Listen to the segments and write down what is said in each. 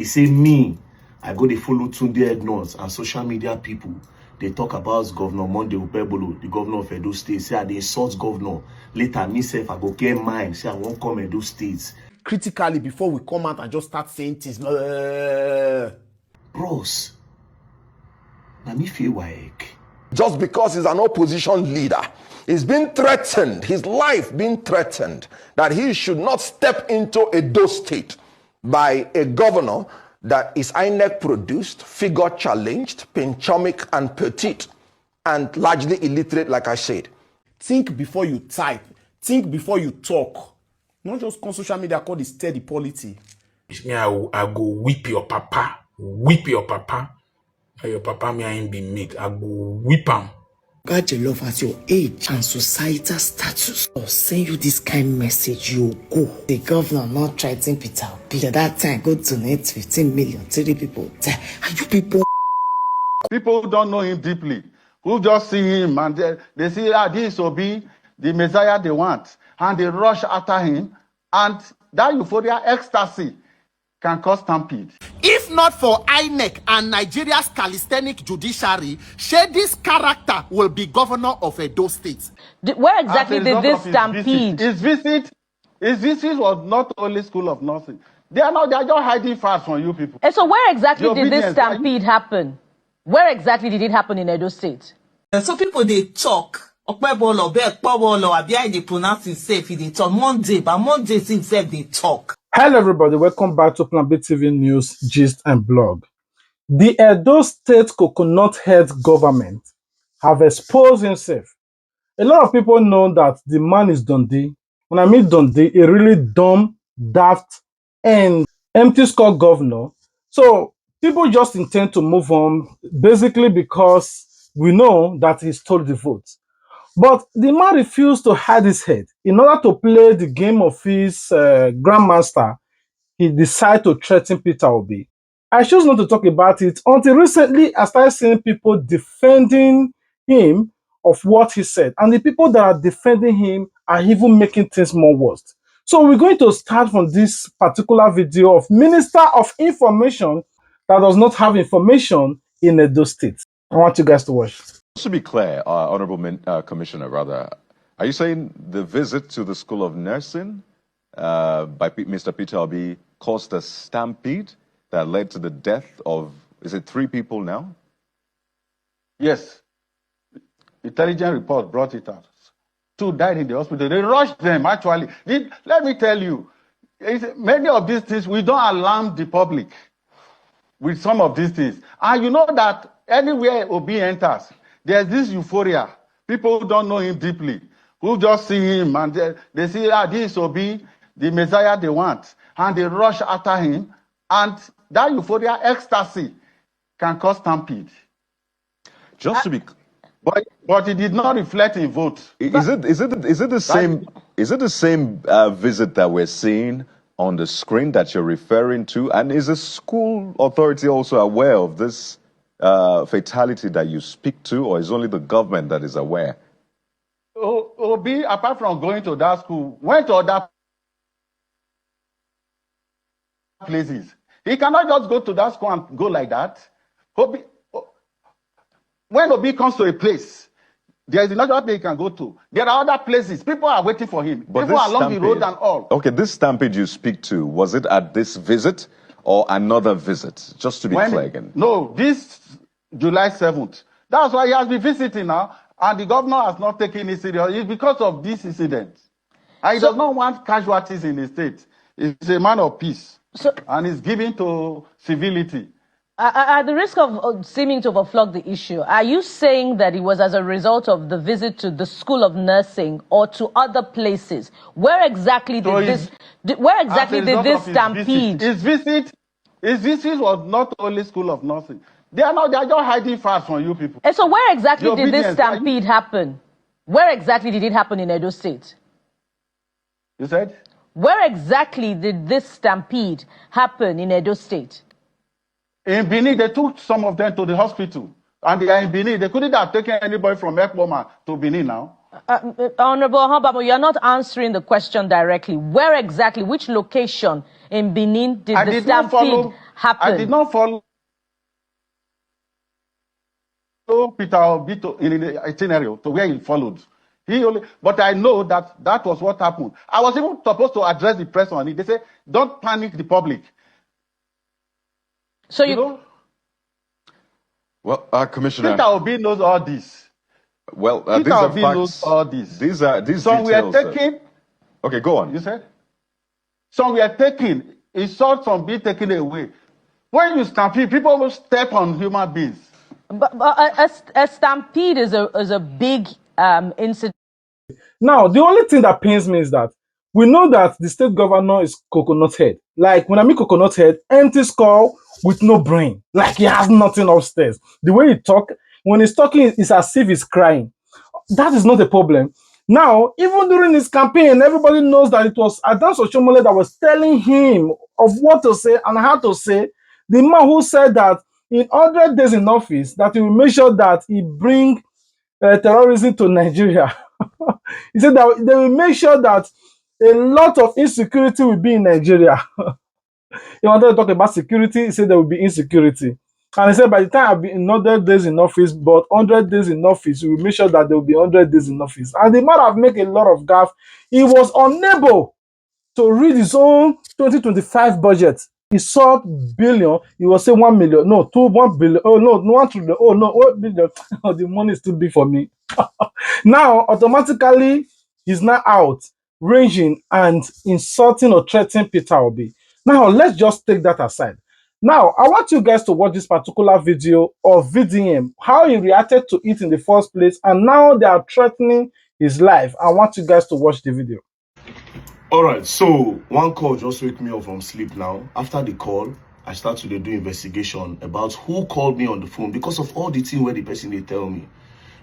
He say me, I go to follow Tunde Ednors and social media people. They talk about Governor Monday OKPEBHOLO, the governor of Edo State. Say I dey insult governor. Later, myself, I go get mine. Say I won't come Edo State. Critically, before we come out and just start saying things. Bros, na me feel like. Just because he's an opposition leader, he's been threatened, his life being threatened, that he should not step into Edo State by a governor that is INEC produced, figure challenged, pinchomic and petite, and largely illiterate, like I said. Think before you type. Think before you talk. Not just on social media called the steady polity. Me, I go whip your papa. Whip your papa. And your papa me ain't be meat. I go whip him. God, your love at your age and societal status or send you this kind message, you go. The governor not threatening Peter Obi. At that time, go donate 15 million. 3 people. Are you people? People who don't know him deeply, who just see him and they see this Obi, the Messiah they want, and they rush after him, and that euphoria, ecstasy, can cause stampede. If not for INEC and Nigeria's calisthenic judiciary, this character will be governor of Edo State. Where exactly did this stampede? His visit was not only school of nursing. They are just hiding fast from you people. And so where exactly did this stampede happen? Where exactly did it happen in Edo State? So people they talk. OKPEBHOLO, Abia they pronounce himself, they talk Monday, but Monday himself they talk. Hello everybody, welcome back to Plan B TV News, Gist and Blog. The Edo State coconut head government have exposed himself. A lot of people know that the man is Dundee. When I mean Dundee, a really dumb, daft, and empty score governor. So people just intend to move on, basically because we know that he stole the vote. But the man refused to hide his head. In order to play the game of his grandmaster, he decided to threaten Peter Obi. I chose not to talk about it until recently I started seeing people defending him of what he said. And the people that are defending him are even making things more worse. So we're going to start from this particular video of Minister of Information that does not have information in Edo State. I want you guys to watch. Just to be clear, Honorable Commissioner, rather, are you saying the visit to the School of Nursing by Mr. Peter Obi caused a stampede that led to the death of, is it 3 people now? Yes. Intelligence report brought it out. 2 died in the hospital. They rushed them, actually. Let me tell you, many of these things, we don't alarm the public with some of these things. And you know that anywhere Obi enters, there's this euphoria. People who don't know him deeply, who just see him and they see this Obi, the Messiah they want, and they rush after him, and that euphoria, ecstasy, can cause stampede. Just to be, but it did not reflect in vote. Is it the same? Is it the same visit that we're seeing on the screen that you're referring to? And is the school authority also aware of this fatality that you speak to, or is only the government that is aware? Obi, apart from going to that school, went to other places. He cannot just go to that school and go like that. When Obi comes to a place, there is another place he can go to. There are other places. People are waiting for him. But people along the road and all. Okay, this stampede you speak to, was it at this visit or another visit? Just to be clear again. No, this July 7th. That's why he has been visiting now, and the governor has not taken it serious. It's because of this incident. And he does not want casualties in the state. He's a man of peace, and he's giving to civility. At the risk of seeming to overflog the issue, are you saying that it was as a result of the visit to the School of Nursing or to other places? Where exactly did this stampede? His visit was not only School of Nursing. They are just hiding fast from you people. And so where exactly did this stampede happen? Where exactly did it happen in Edo State? You said? Where exactly did this stampede happen in Edo State? In Benin, they took some of them to the hospital. And they are in Benin. They couldn't have taken anybody from Ekboma to Benin now. Honorable Hambamo, you are not answering the question directly. Where exactly, which location in Benin did the stampede happened? I did not follow Peter Obi in the itinerary to where he followed. He only, but I know that that was what happened. I was even supposed to address the press on it. They say, don't panic the public. So you know? Well, Commissioner. Peter Obi knows all this. Well, Peter these are Obi facts. knows all this. These some details. were taken. Okay, go on. You said? Some were taken. He saw some being taken away. When you stampede, people will step on human beings. But a stampede is a big incident. Now, the only thing that pains me is that we know that the state governor is coconut head. Like, when I mean coconut head, empty skull with no brain. Like, he has nothing upstairs. The way he talk, when he's talking, it's as if he's crying. That is not a problem. Now, even during his campaign, everybody knows that it was Adan Soshomole that was telling him of what to say and how to say. The man who said that in 100 days in office, that he will make sure that he bring terrorism to Nigeria. He said that they will make sure that a lot of insecurity will be in Nigeria. He wanted to talk about security. He said there will be insecurity. And he said by the time I'll be in 100 days in office, but 100 days in office, we will make sure that there will be 100 days in office. And the man have made a lot of gaff. He was unable to read his own 2025 budget. He saw billion, he was saying 1 million, no, 1 billion, oh no, 1 trillion, oh no, 1 billion. The money is too big for me. Now, automatically, he's now out, raging and insulting or threatening Peter Obi. Now, let's just take that aside. Now, I want you guys to watch this particular video of VDM, how he reacted to it in the first place, and now they are threatening his life. I want you guys to watch the video. All right, so one call just wake me up from sleep now. After the call, I start to do investigation about who called me on the phone because of all the things where the person they tell me.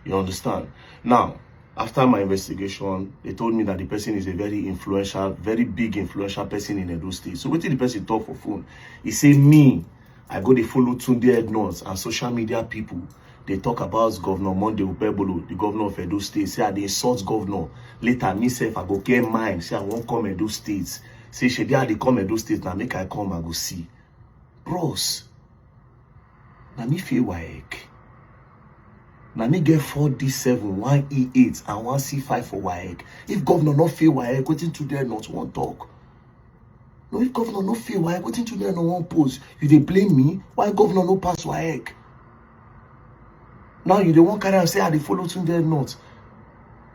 You understand? Now, after my investigation, they told me that the person is a very influential, very big influential person in Edo State. So what did the person talk for phone? He say me, I go to follow Tunde Ednors and social media people. They talk about Governor OKPEBHOLO, the governor of Edo State. Say, they insult governor. Later, myself, I go get mine. Say, I won't come Edo State. Say, she they come Edo State. Now, make I come, I go see. Bros, now me feel like. Now me get 4D7, 1E8, and 1C5 for WAEC. If governor not feel WAEC, waiting to there not one talk. No, if governor not feel WAEC, waiting to there no one post. You they blame me, why governor no pass WAEC? Now you the one carry and say, they follow to there not.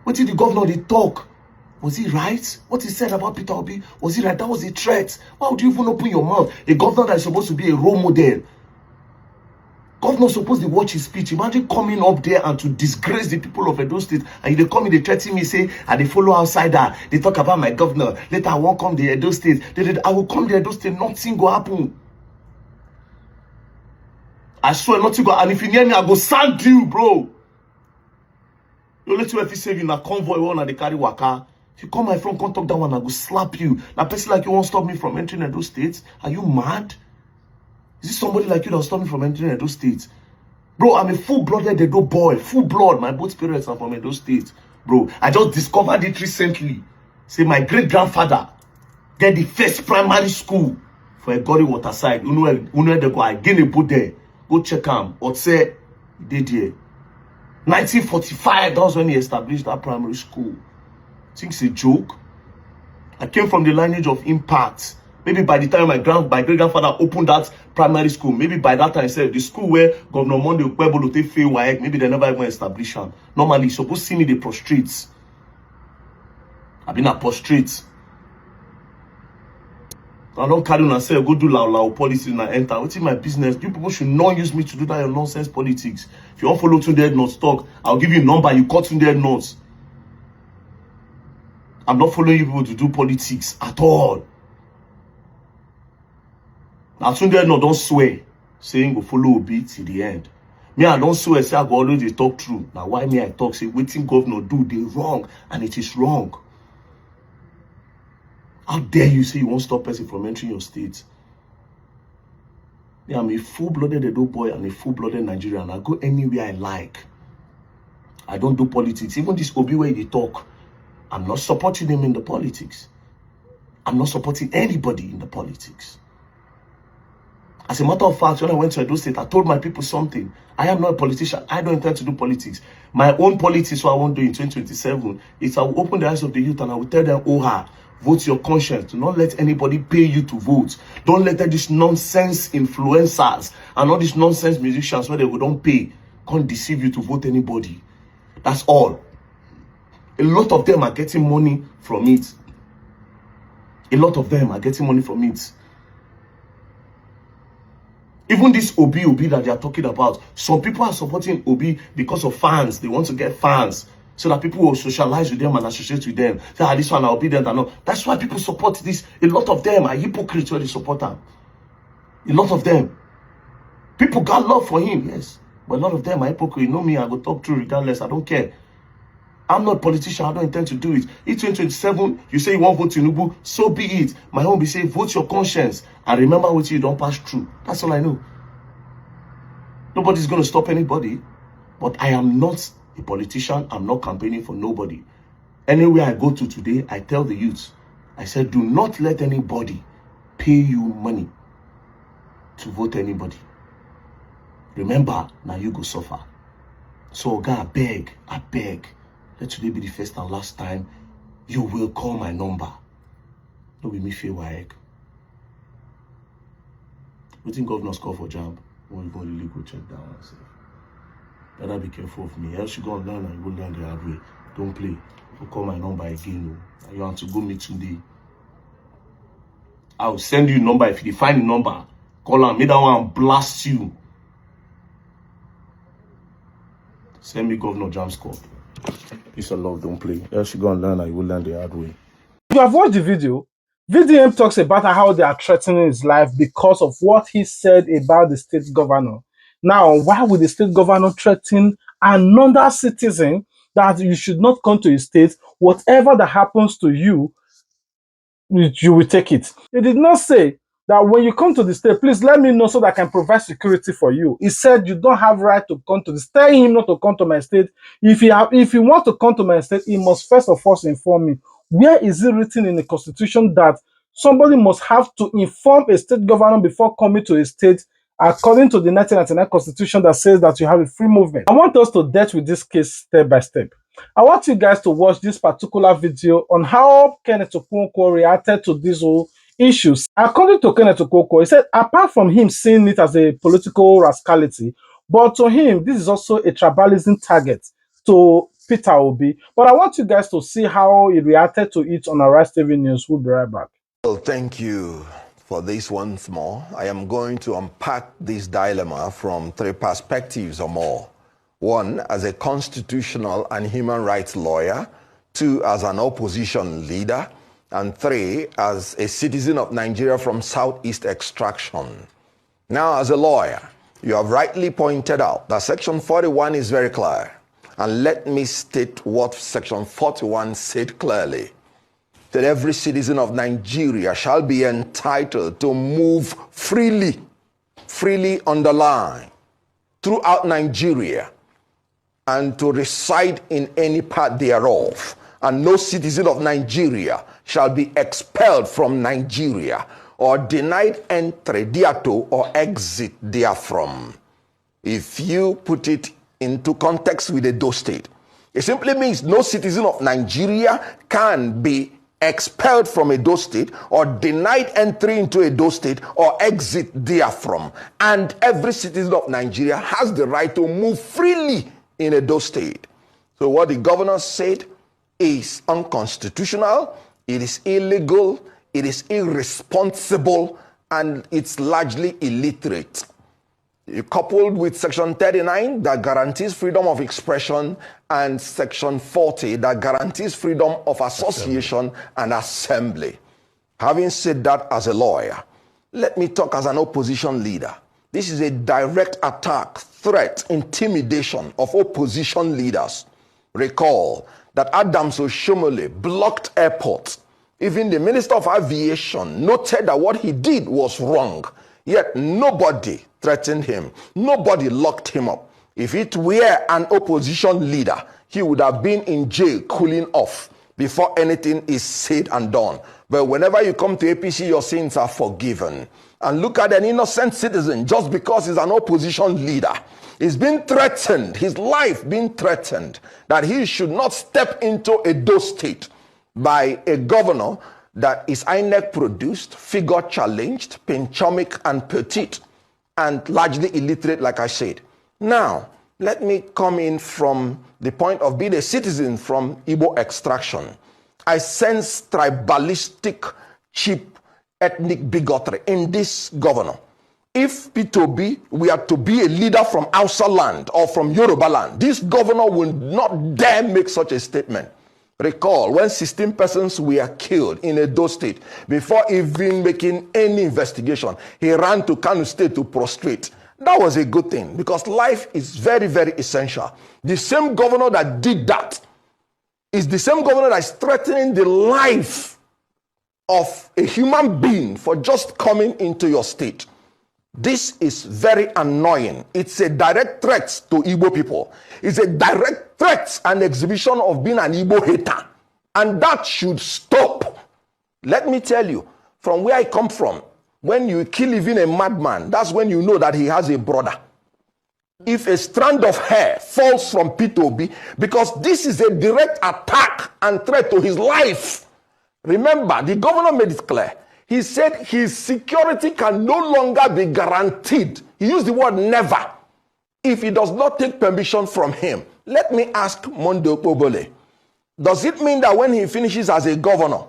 What did the governor they talk? Was he right? What he said about Peter Obi? Was he right? That was a threat. Why would you even open your mouth? A governor that is supposed to be a role model. Governor supposed to watch his speech. Imagine coming up there and to disgrace the people of Edo State. And they come in, they threaten me, say, and they follow outsider. They talk about my governor. Later, I won't come to Edo State. I will come to Edo State. Nothing will happen. I swear nothing will. And if you near me, I go sand you, bro. You let you if you save you in a convoy one and they carry waka. If you come my front, come talk that one, I go slap you. Now, person like you won't stop me from entering Edo State. Are you mad? Is this somebody like you that will stop me from entering Edo State? Bro, I'm a full-blooded Edo boy. Full blood. My both parents are from Edo State. Bro, I just discovered it recently. Say my great-grandfather get the first primary school for Egori Waterside. You know they go, I get a boat there. Go check him. Or say, he did here. 1945, that was when he established that primary school. Think it's a joke? I came from the lineage of impact. Maybe by the time my great-grandfather opened that primary school, maybe by that time, the school where Governor OKPEBHOLO they fail WAEC, maybe they never even established them. Normally, you're supposed to see me the prostrates. I've been a prostrate. I don't carry on and say, go do lao policy and I enter. What's in my business? You people should not use me to do that your nonsense politics. If you want to follow Tunde Ednors talk, I'll give you a number, you call Tunde Ednors. I'm not following you people to do politics at all. Now, Tunde Ednors don't swear, saying go follow Obi till the end. Me, I don't swear, say I go always talk true. Now, why me I talk, say, waiting governor do, they wrong, and it is wrong. How dare you say you won't stop person from entering your state? Yeah, I'm a full-blooded Edo boy and a full-blooded Nigerian. I go anywhere I like. I don't do politics. Even this Obi way they talk, I'm not supporting him in the politics. I'm not supporting anybody in the politics. As a matter of fact, when I went to Edo State, I told my people something. I am not a politician. I don't intend to do politics. My own politics, what I want to do in 2027, is I will open the eyes of the youth and I will tell them, oh, vote your conscience. Do not let anybody pay you to vote. Don't let these nonsense influencers and all these nonsense musicians where they don't pay can't deceive you to vote anybody. That's all. A lot of them are getting money from it. A lot of them are getting money from it. Even this OBI that they are talking about, some people are supporting OBI because of fans. They want to get fans so that people will socialize with them and associate with them. Say, this one I'll be there. No. That's why people support this. A lot of them are hypocrites when they support them. A lot of them. People got love for him, yes. But a lot of them are hypocrites. You know me, I go talk through regardless. I don't care. I'm not a politician. I don't intend to do it. In 2027, you say you want to vote Tinubu, so be it. My home be say, vote your conscience and remember what you don't pass through. That's all I know. Nobody's going to stop anybody. But I am not a politician. I'm not campaigning for nobody. Anywhere I go to today, I tell the youths, I said, do not let anybody pay you money to vote anybody. Remember, now you go suffer. So, God, I beg. Let today be the first and last time you will call my number. No be me feel like. We think governors call for job. When you go really go check down and say, better be careful of me. Else you go and learn and you go learn the hard way. Don't play. You call my number again. No. You want to go meet today. I'll send you a number. If you find the number, call and make that one blast you. Send me Governor Jam's call. Peace and love, don't play. Else you go and learn and you will learn the hard way. If you have watched the video, VDM talks about how they are threatening his life because of what he said about the state governor. Now, why would the state governor threaten another citizen that you should not come to his state? Whatever that happens to you, you will take it. He did not say that when you come to the state, please let me know so that I can provide security for you. He said you don't have right to come to the state. Tell him not to come to my state. If he wants to come to my state, he must first of all inform me. Where is it written in the constitution that somebody must have to inform a state governor before coming to a state, according to the 1999 constitution that says that you have a free movement? I want us to deal with this case step by step. I want you guys to watch this particular video on how Kenneth Okonkwo reacted to these whole issues. According to Kenneth Okonkwo, he said apart from him seeing it as a political rascality, but to him, this is also a tribalism target to Peter Obi. But I want you guys to see how he reacted to it on Arise TV News. We'll be right back. Well, thank you for this once more. I am going to unpack this dilemma from three perspectives or more. One, as a constitutional and human rights lawyer. Two, as an opposition leader. And three, as a citizen of Nigeria from Southeast extraction. Now, as a lawyer, you have rightly pointed out that Section 41 is very clear. And let me state what Section 41 said clearly. That every citizen of Nigeria shall be entitled to move freely underline, throughout Nigeria, and to reside in any part thereof. And no citizen of Nigeria shall be expelled from Nigeria or denied entry thereto or exit therefrom. If you put it into context with the Edo State, it simply means no citizen of Nigeria can be expelled from Edo State or denied entry into Edo State or exit therefrom. And every citizen of Nigeria has the right to move freely in Edo State. So what the governor said is unconstitutional, it is illegal, it is irresponsible, and it's largely illiterate. Coupled with Section 39 that guarantees freedom of expression and Section 40 that guarantees freedom of association and assembly. Having said that, as a lawyer, let me talk as an opposition leader. This is a direct attack, threat, intimidation of opposition leaders. Recall that Adams Oshomole blocked airports. Even the Minister of Aviation noted that what he did was wrong. Yet nobody threatened him. Nobody locked him up. If it were an opposition leader, he would have been in jail cooling off before anything is said and done. But whenever you come to APC, your sins are forgiven. And look at an innocent citizen just because he's an opposition leader. He's been threatened, his life being threatened, that he should not step into a Edo state by a governor that is INEC produced, figure challenged, pinchomic and petite, and largely illiterate, like I said. Now, let me come in from the point of being a citizen from Igbo extraction. I sense tribalistic, cheap, ethnic bigotry in this governor. If P2B were to be a leader from Hausa land or from Yoruba land, this governor will not dare make such a statement. Recall when 16 persons were killed in Edo State, before even making any investigation, he ran to Kano State to prostrate. That was a good thing because life is very, very essential. The same governor that did that is the same governor that is threatening the life of a human being for just coming into your state. This is very annoying. It's a direct threat to Igbo people. It's a direct threat and exhibition of being an Igbo hater. And that should stop. Let me tell you, from where I come from, when you kill even a madman, that's when you know that he has a brother. If a strand of hair falls from P2B, because this is a direct attack and threat to his life. Remember, the governor made it clear. He said his security can no longer be guaranteed. He used the word never. If he does not take permission from him. Let me ask Monday OKPEBHOLO. Does it mean that when he finishes as a governor,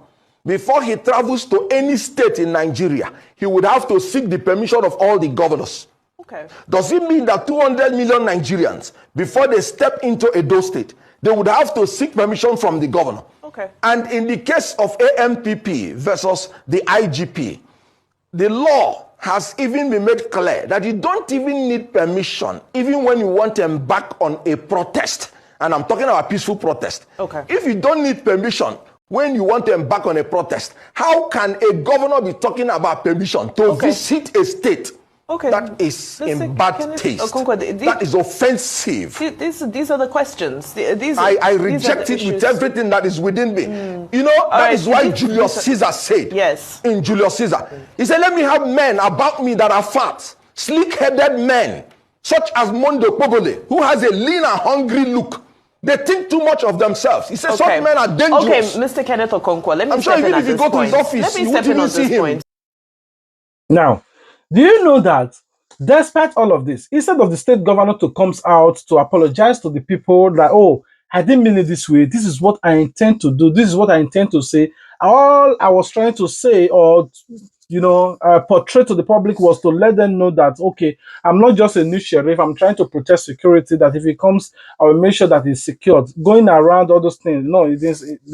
before he travels to any state in Nigeria, he would have to seek the permission of all the governors? Okay. Does it mean that 200 million Nigerians, before they step into Edo State, they would have to seek permission from the governor? Okay. And in the case of AMPP versus the IGP, the law has even been made clear that you don't even need permission, even when you want to embark on a protest. And I'm talking about peaceful protest. Okay. If you don't need permission when you want to embark on a protest, how can a governor be talking about permission to visit a state? Okay. That is in bad taste. That is offensive. These are the questions. I reject it with everything that is within me. You know, that is why Julius Caesar said, in Julius Caesar, he said, let me have men about me that are fat, sleek-headed men, such as Monday OKPEBHOLO, who has a lean and hungry look. They think too much of themselves. He says such men are dangerous. Okay, Mr. Kenneth Okonkwo, let me I'm sure even if you go to his office, you won't even see him. Now, do you know that despite all of this, instead of the state governor to come out to apologize to the people that, oh, I didn't mean it this way, this is what I intend to do, this is what I intend to say, all I was trying to say or, you know, portray to the public was to let them know that, okay, I'm not just a new sheriff, I'm trying to protect security, that if he comes, I will make sure that he's secured. Going around all those things, no, they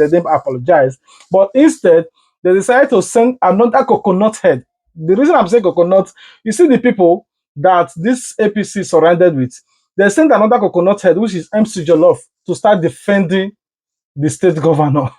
didn't apologize. But instead, they decided to send another coconut head. The reason I'm saying coconut, you see the people that this APC surrounded with, they sent another coconut head, which is MC Jollof, to start defending the state governor.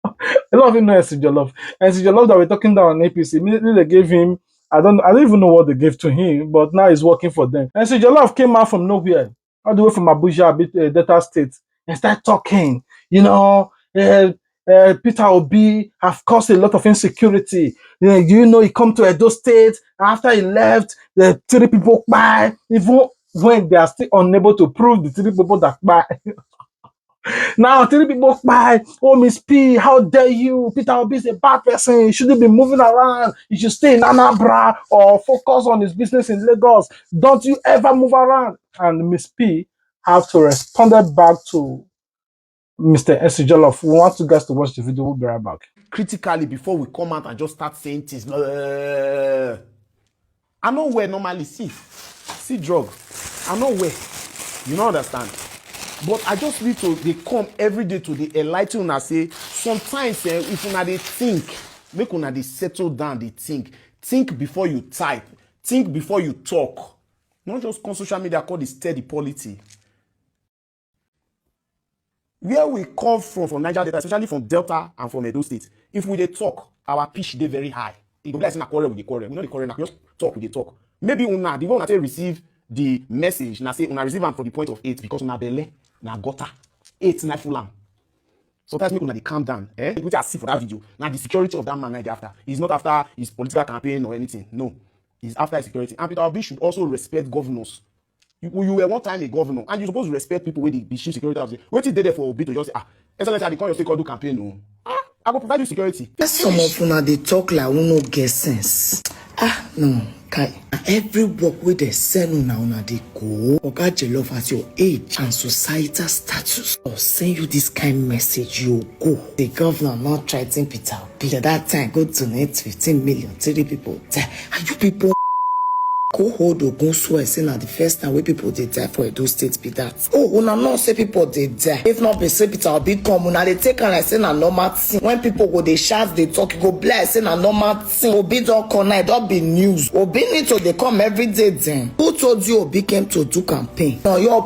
A lot of you know MC Jollof. MC Jollof that we're talking down on APC, immediately they gave him, I don't even know what they gave to him, but now he's working for them. MC Jollof came out from nowhere, all the way from Abuja, Delta State, and started talking, you know, Peter Obi have caused a lot of insecurity. You know, he come to Edo State, after he left, the 3 people buy, even when they are still unable to prove the 3 people that buy. Now 3 people buy, oh Miss P, how dare you? Peter Obi is a bad person, he shouldn't be moving around, he should stay in Anambra or focus on his business in Lagos. Don't you ever move around. And Miss P have to respond back to Mr. S. Jollof. We want you guys to watch the video. We'll be right back. Critically, before we come out and just start saying things. I know where normally see drug. I know where. You don't understand. But I just need to, they come every day to the enlighten and say, sometimes if una they think, make una they settle down, they think. Think before you type. Think before you talk. Not just on social media called the steady polity. Where we come from Niger Delta, especially from Delta and from Edo State, if we dey talk, our pitch dey very high. It go be like say na quarrel with the quarrel. We know the quarrel, na just talk with the talk. Maybe una, the way una say receive the message, na say una receive am from the point of 8 because una belle, na gutter. 8 na full am. Sometimes make una dey calm down. Which I see for that video. Now the security of that man right after. He's not after his political campaign or anything. No. is after security. And Peter Obi should also respect governors. You were one time a governor, and you're supposed to respect people with the chief security officer. What did they there for Obi to just say, Excellency, I call your stakeholder campaign. No. I will provide you security. Some of una they talk like we no get sense. No, Kai. Every work with the send una they go. Oga Jollof at your age and societal status or send you this kind message, you go. The governor not threatening Peter Obi. At that time, go donate 15 million. 3 people. Are you people? Go hold or go swear saying that the first time where people they die for those states be that. Oh, una not say people they die. If not be say Peter Obi come, una they take and like saying a normal thing. When people go they shout, they talk, you go bless saying a normal thing. Obi don't connect, don't be news. Obi need to they come every day then. Who told you Obi came to do campaign? No, you're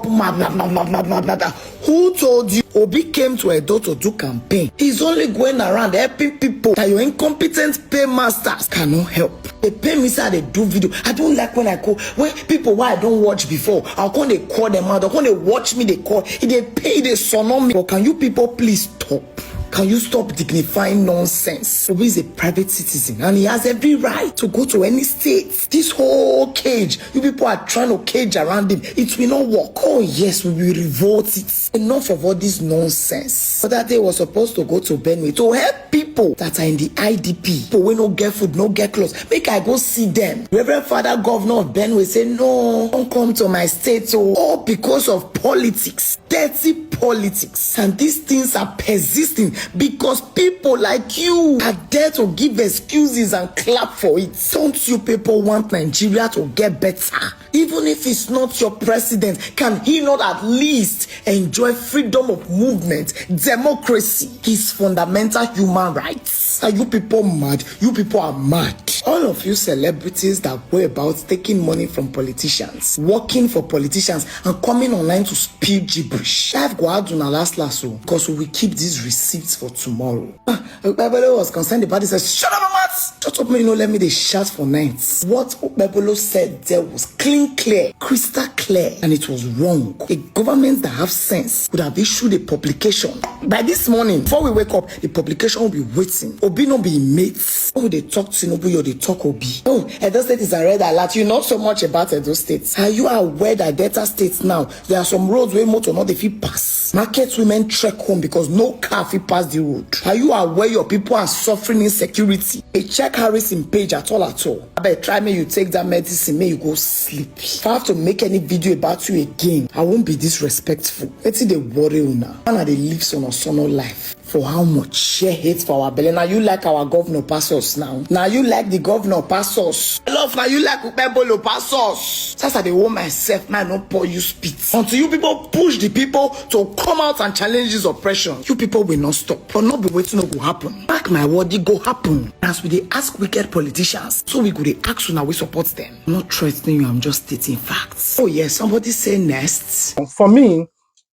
who told you Obi came to Edo to do campaign? He's only going around helping people that your incompetent paymasters cannot help. They pay me say they do video. I don't like when I call when people why I don't watch before. I'll come they call them out. I'll come they watch me, they call. If they pay they son on me. But can you people please stop? Can you stop dignifying nonsense? Obi is a private citizen and he has every right to go to any state. This whole cage, you people are trying to cage around him. It will not work. Oh yes, we will revolt it. Enough of all this nonsense. So that day was supposed to go to Benue to help people that are in the IDP. People will not get food, no get clothes. Make I go see them. Reverend Father Governor of Benue say, no, don't come to my state. All because of politics. Dirty politics. And these things are persisting because people like you are there to give excuses and clap for it. Don't you people want Nigeria to get better? Even if it's not your president, can he not at least enjoy freedom of movement, democracy, his fundamental human rights? Are you people mad? You people are mad. All of you celebrities that go about taking money from politicians, working for politicians, and coming online to spew gibberish. I've got to last because we will keep these receipts for tomorrow. OKPEBHOLO was concerned about this. Shut up, Matt! Shut up, man. Let me they shout for nights. What OKPEBHOLO said there was clear, crystal clear, and it was wrong. A government that have sense would have issued a publication. By this morning, before we wake up, the publication will be waiting. Obi no be mates. Oh, they talk to Tinubu or they talk Obi. Oh, Edo State is a red alert. You know so much about Edo State. Are you aware that Delta States now, there are some roads where motor not if it pass? Market women trek home because no car if pass the road. Are you aware your people are suffering insecurity? A check Harrison page at all. I bet try me you take that medicine, may you go sleep. If I have to make any video about you again, I won't be disrespectful. Let's see the worry now. Man are they lives on a sono life. For how much? Share hate for our belly. Now you like our governor pass us now. Now you like the governor pass us. Love now you like OKPEBHOLO pass us. That's how they want myself. Now not pour you spit. Until you people push the people to come out and challenge this oppression, you people will not stop. But not be waiting to go happen. Mark my word, it go happen. As we they ask wicked politicians, so we go they ask you now we support them. I'm not threatening you, I'm just stating facts. Oh yes, somebody say next. For me,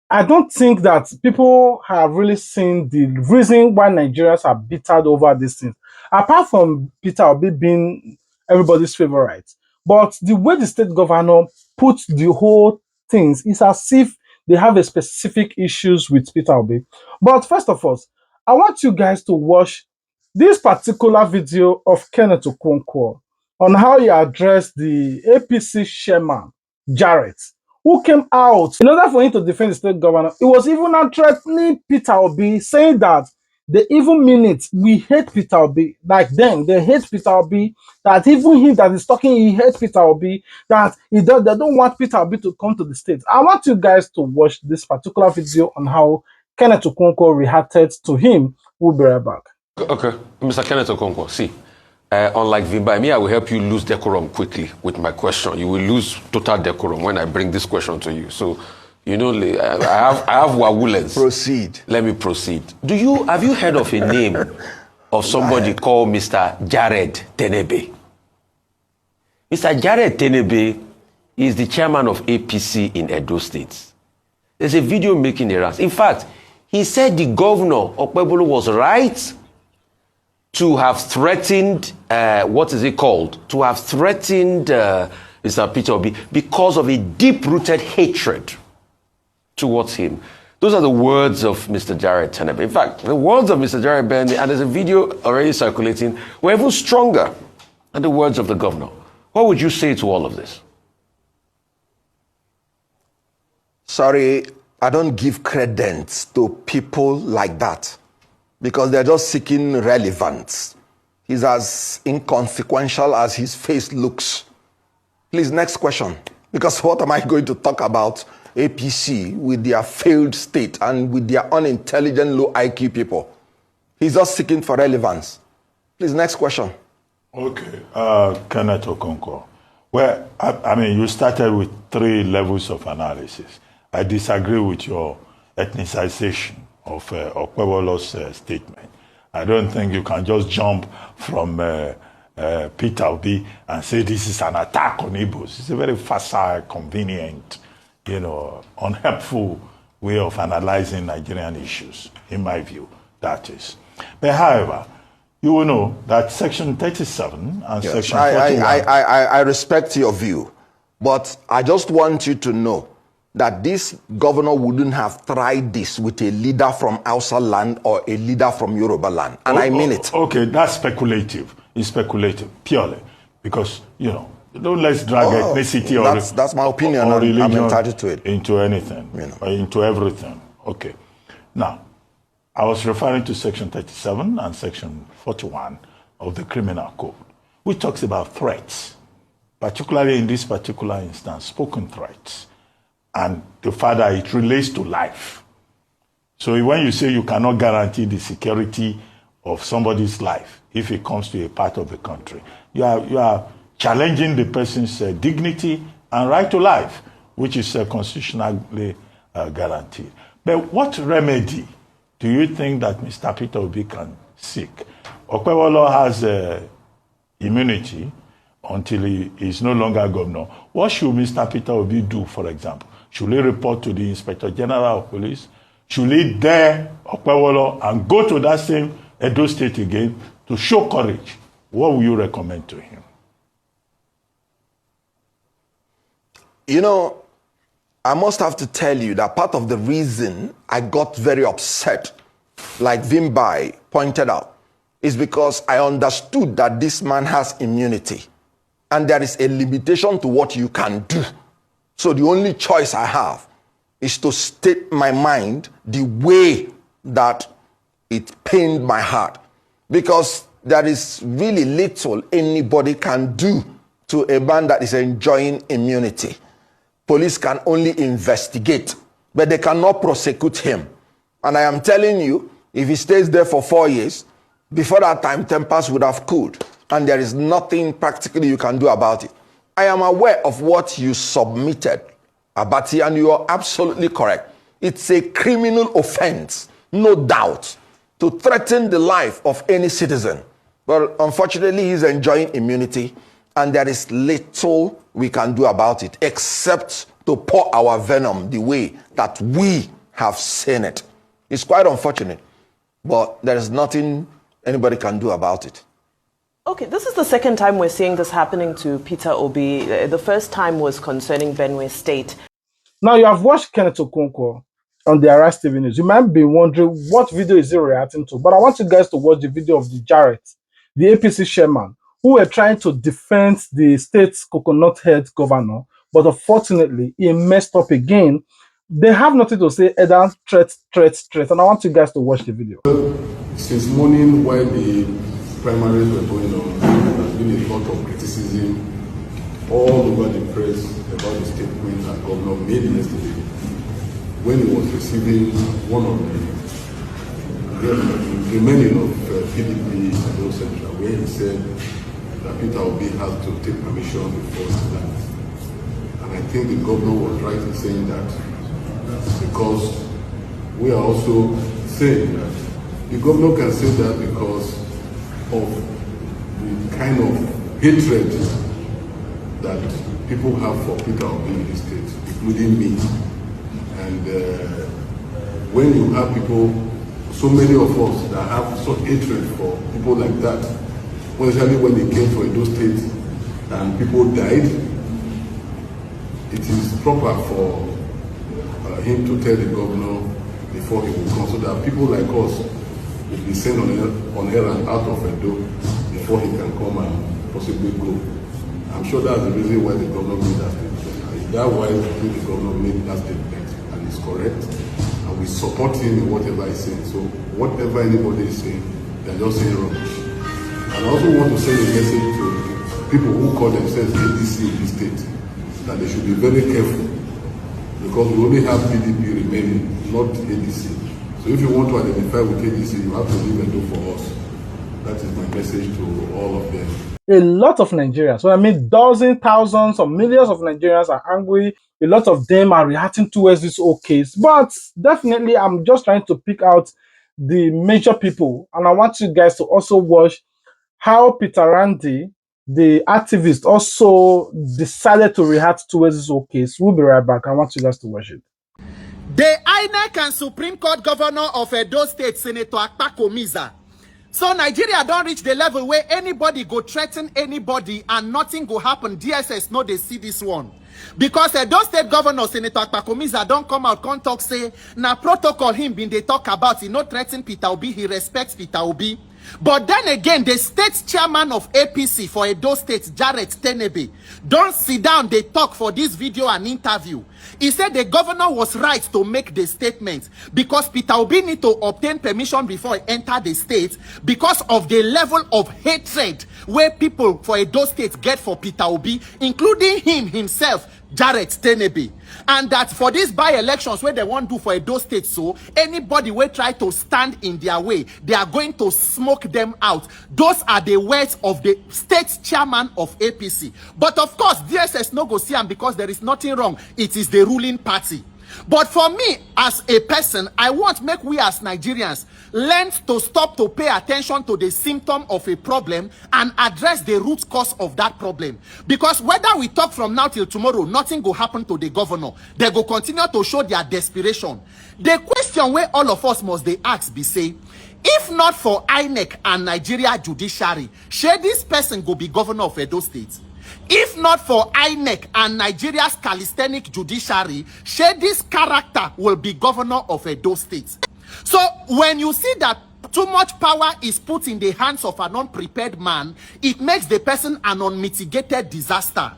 I don't think that people have really seen the reason why Nigerians are bittered over these things. Apart from Peter Obi being everybody's favorite. But the way the state governor puts the whole things is as if they have a specific issues with Peter Obi. But first of all, I want you guys to watch this particular video of Kenneth Okonkwo on how he addressed the APC chairman, Jarrett, who came out in order for him to defend the state governor. It was even threatening Peter Obi, saying that they even mean it. We hate Peter Obi. Like them, they hate Peter Obi. That even him that is talking, he hates Peter Obi. That they don't want Peter Obi to come to the States. I want you guys to watch this particular video on how Kenneth Okonkwo reacted to him. We'll be right back. Okay, Mr. Kenneth Okonkwo, see. Unlike Vimba, me, I will help you lose decorum quickly with my question. You will lose total decorum when I bring this question to you. So, you know, I have wawulens. Proceed. Let me proceed. Have you heard of a name of somebody called Mr. Jared Tenebe? Mr. Jared Tenebe is the chairman of APC in Edo State. There's a video making the rounds. In fact, he said the governor, OKPEBHOLO, was right to have threatened, what is it called? To have threatened Mr. Peter Obi because of a deep-rooted hatred towards him. Those are the words of Mr. Jared Tenebe. In fact, the words of Mr. Jared Tenebe, and there's a video already circulating, were even stronger than the words of the governor. What would you say to all of this? Sorry, I don't give credence to people like that because they're just seeking relevance. He's as inconsequential as his face looks. Please, next question. Because what am I going to talk about APC with their failed state and with their unintelligent, low IQ people? He's just seeking for relevance. Please, next question. Okay, Kenneth Okonkwo. Well, I mean, you started with 3 levels of analysis. I disagree with your ethnicization of OKPEBHOLO's statement. I don't think you can just jump from Peter Obi and say this is an attack on Igbos. It's a very facile, convenient, unhelpful way of analyzing Nigerian issues, in my view, that is. But however, you will know that Section 37 and yes, Section 41... I respect your view, but I just want you to know that this governor wouldn't have tried this with a leader from Hausa land or a leader from Yoruba land. And I mean it. Okay, that's speculative. It's speculative, purely. Because, don't let's drag ethnicity or... That's my opinion, or and I'm entitled to it. Into anything, or into everything. Okay. Now, I was referring to Section 37 and Section 41 of the Criminal Code, which talks about threats, particularly in this particular instance, spoken threats, and the fact that it relates to life. So when you say you cannot guarantee the security of somebody's life if it comes to a part of the country, you are challenging the person's dignity and right to life, which is constitutionally guaranteed. But what remedy do you think that Mr. Peter Obi can seek? OKPEBHOLO has immunity until he is no longer governor. What should Mr. Peter Obi do, for example? Should he report to the Inspector General of Police? Should he dare OKPEBHOLO and go to that same Edo State again to show courage? What will you recommend to him? I must have to tell you that part of the reason I got very upset, like Vimbai pointed out, is because I understood that this man has immunity and there is a limitation to what you can do. So the only choice I have is to state my mind the way that it pained my heart, because there is really little anybody can do to a man that is enjoying immunity. Police can only investigate, but they cannot prosecute him. And I am telling you, if he stays there for 4 years, before that time, tempers would have cooled, and there is nothing practically you can do about it. I am aware of what you submitted, Abati, and you are absolutely correct. It's a criminal offense, no doubt, to threaten the life of any citizen. But unfortunately, he's enjoying immunity, and there is little we can do about it, except to pour our venom the way that we have seen it. It's quite unfortunate, but there is nothing anybody can do about it. Okay, this is the second time we're seeing this happening to Peter Obi. The first time was concerning Benue State. Now, you have watched Kenneth Okonkwo on the Arise TV News. You might be wondering what video is he reacting to, but I want you guys to watch the video of the Jarrett, the APC chairman, who were trying to defend the state's coconut head governor, but unfortunately, he messed up again. They have nothing to say other threats, and I want you guys to watch the video. Since morning, while the primaries were going on, there has been a lot of criticism all over the press about the statement that Governor made yesterday when he was receiving one of the remaining of PDP and Edo Central, where he said that Peter Obi has to take permission before he lands. And I think the governor was right in saying that, because we are also saying that the governor can say that because of the kind of hatred that people have for Peter Obi in the state, including me. And when you have people, so many of us that have such hatred for people like that, especially when they came to Edo State and people died, it is proper for him to tell the governor before he will come, so that people like us will be sent on errand out of Edo before he can come and possibly go I'm sure that's the reason why the governor made that statement. Is that why I think the governor made that statement and it's correct? And we support him in whatever he's saying. So whatever anybody is saying, they're just saying rubbish. And I also want to send a message to people who call themselves ADC in this state that they should be very careful because we only have PDP remaining, not ADC. So if you want to identify with ADC, you have to leave and do for us. That is my message to all of them. A lot of Nigerians, well, I mean dozens, thousands, or millions of Nigerians are angry. A lot of them are reacting towards this whole case. But definitely, I'm just trying to pick out the major people. And I want you guys to also watch how Peter Randy, the activist, also decided to react towards this whole case. We'll be right back. I want you guys to watch it. The INEC and Supreme Court Governor of Edo State, Senator Akpakomiza. So Nigeria don't reach the level where anybody go threaten anybody and nothing go happen. DSS know they see this one. Because Edo State Governor Senator Akpakomiza don't come out, can't talk, say, na protocol him been they talk about, he not threaten Peter Obi, he respects Peter Obi. But then again, the state chairman of APC for Edo State, Jared Tenebe, don't sit down, they talk for this video and interview. He said the governor was right to make the statement because Peter Obi need to obtain permission before he enter the state because of the level of hatred where people for Edo State get for Peter Obi, including him himself, Jared Tenebe. And that for these by-elections where they want to do for Edo State, so anybody will try to stand in their way, they are going to smoke them out. Those are the words of the state chairman of APC. But of course, DSS no go see him because there is nothing wrong. It is the ruling party. But for me, as a person, I want make we as Nigerians learn to stop to pay attention to the symptom of a problem and address the root cause of that problem. Because whether we talk from now till tomorrow, nothing will happen to the governor. They will continue to show their desperation. The question where all of us must they ask be say, if not for INEC and Nigeria judiciary, should this person go be governor of Edo State? If not for INEC and Nigeria's calisthenic judiciary, should this character will be governor of Edo State? So when you see that too much power is put in the hands of an unprepared man, it makes the person an unmitigated disaster.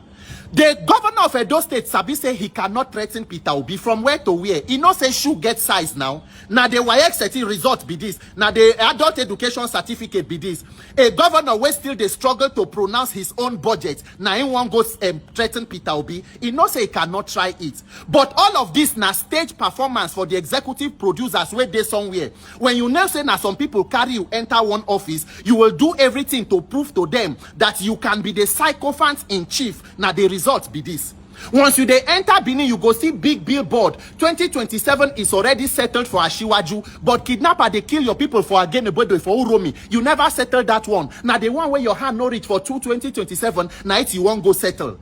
The governor of Edo State, Sabi, say he cannot threaten Peter Obi from where to where. He no say shoe get size now. Now the YX result be this. Now the adult education certificate be this. A governor will still they struggle to pronounce his own budget. Now he won't go threaten Peter Obi. He no say he cannot try it. But all of this now stage performance for the executive producers where they somewhere. When you now say now some people carry you enter one office, you will do everything to prove to them that you can be the sycophant in chief. Now the result be this. Once you they enter Benin, you go see big billboard. 2027 is already settled for Ashiwaju, but kidnapper they kill your people for again for Uromi. You never settle that one. Now the one where your hand no reach for 2027, now it you won't go settle.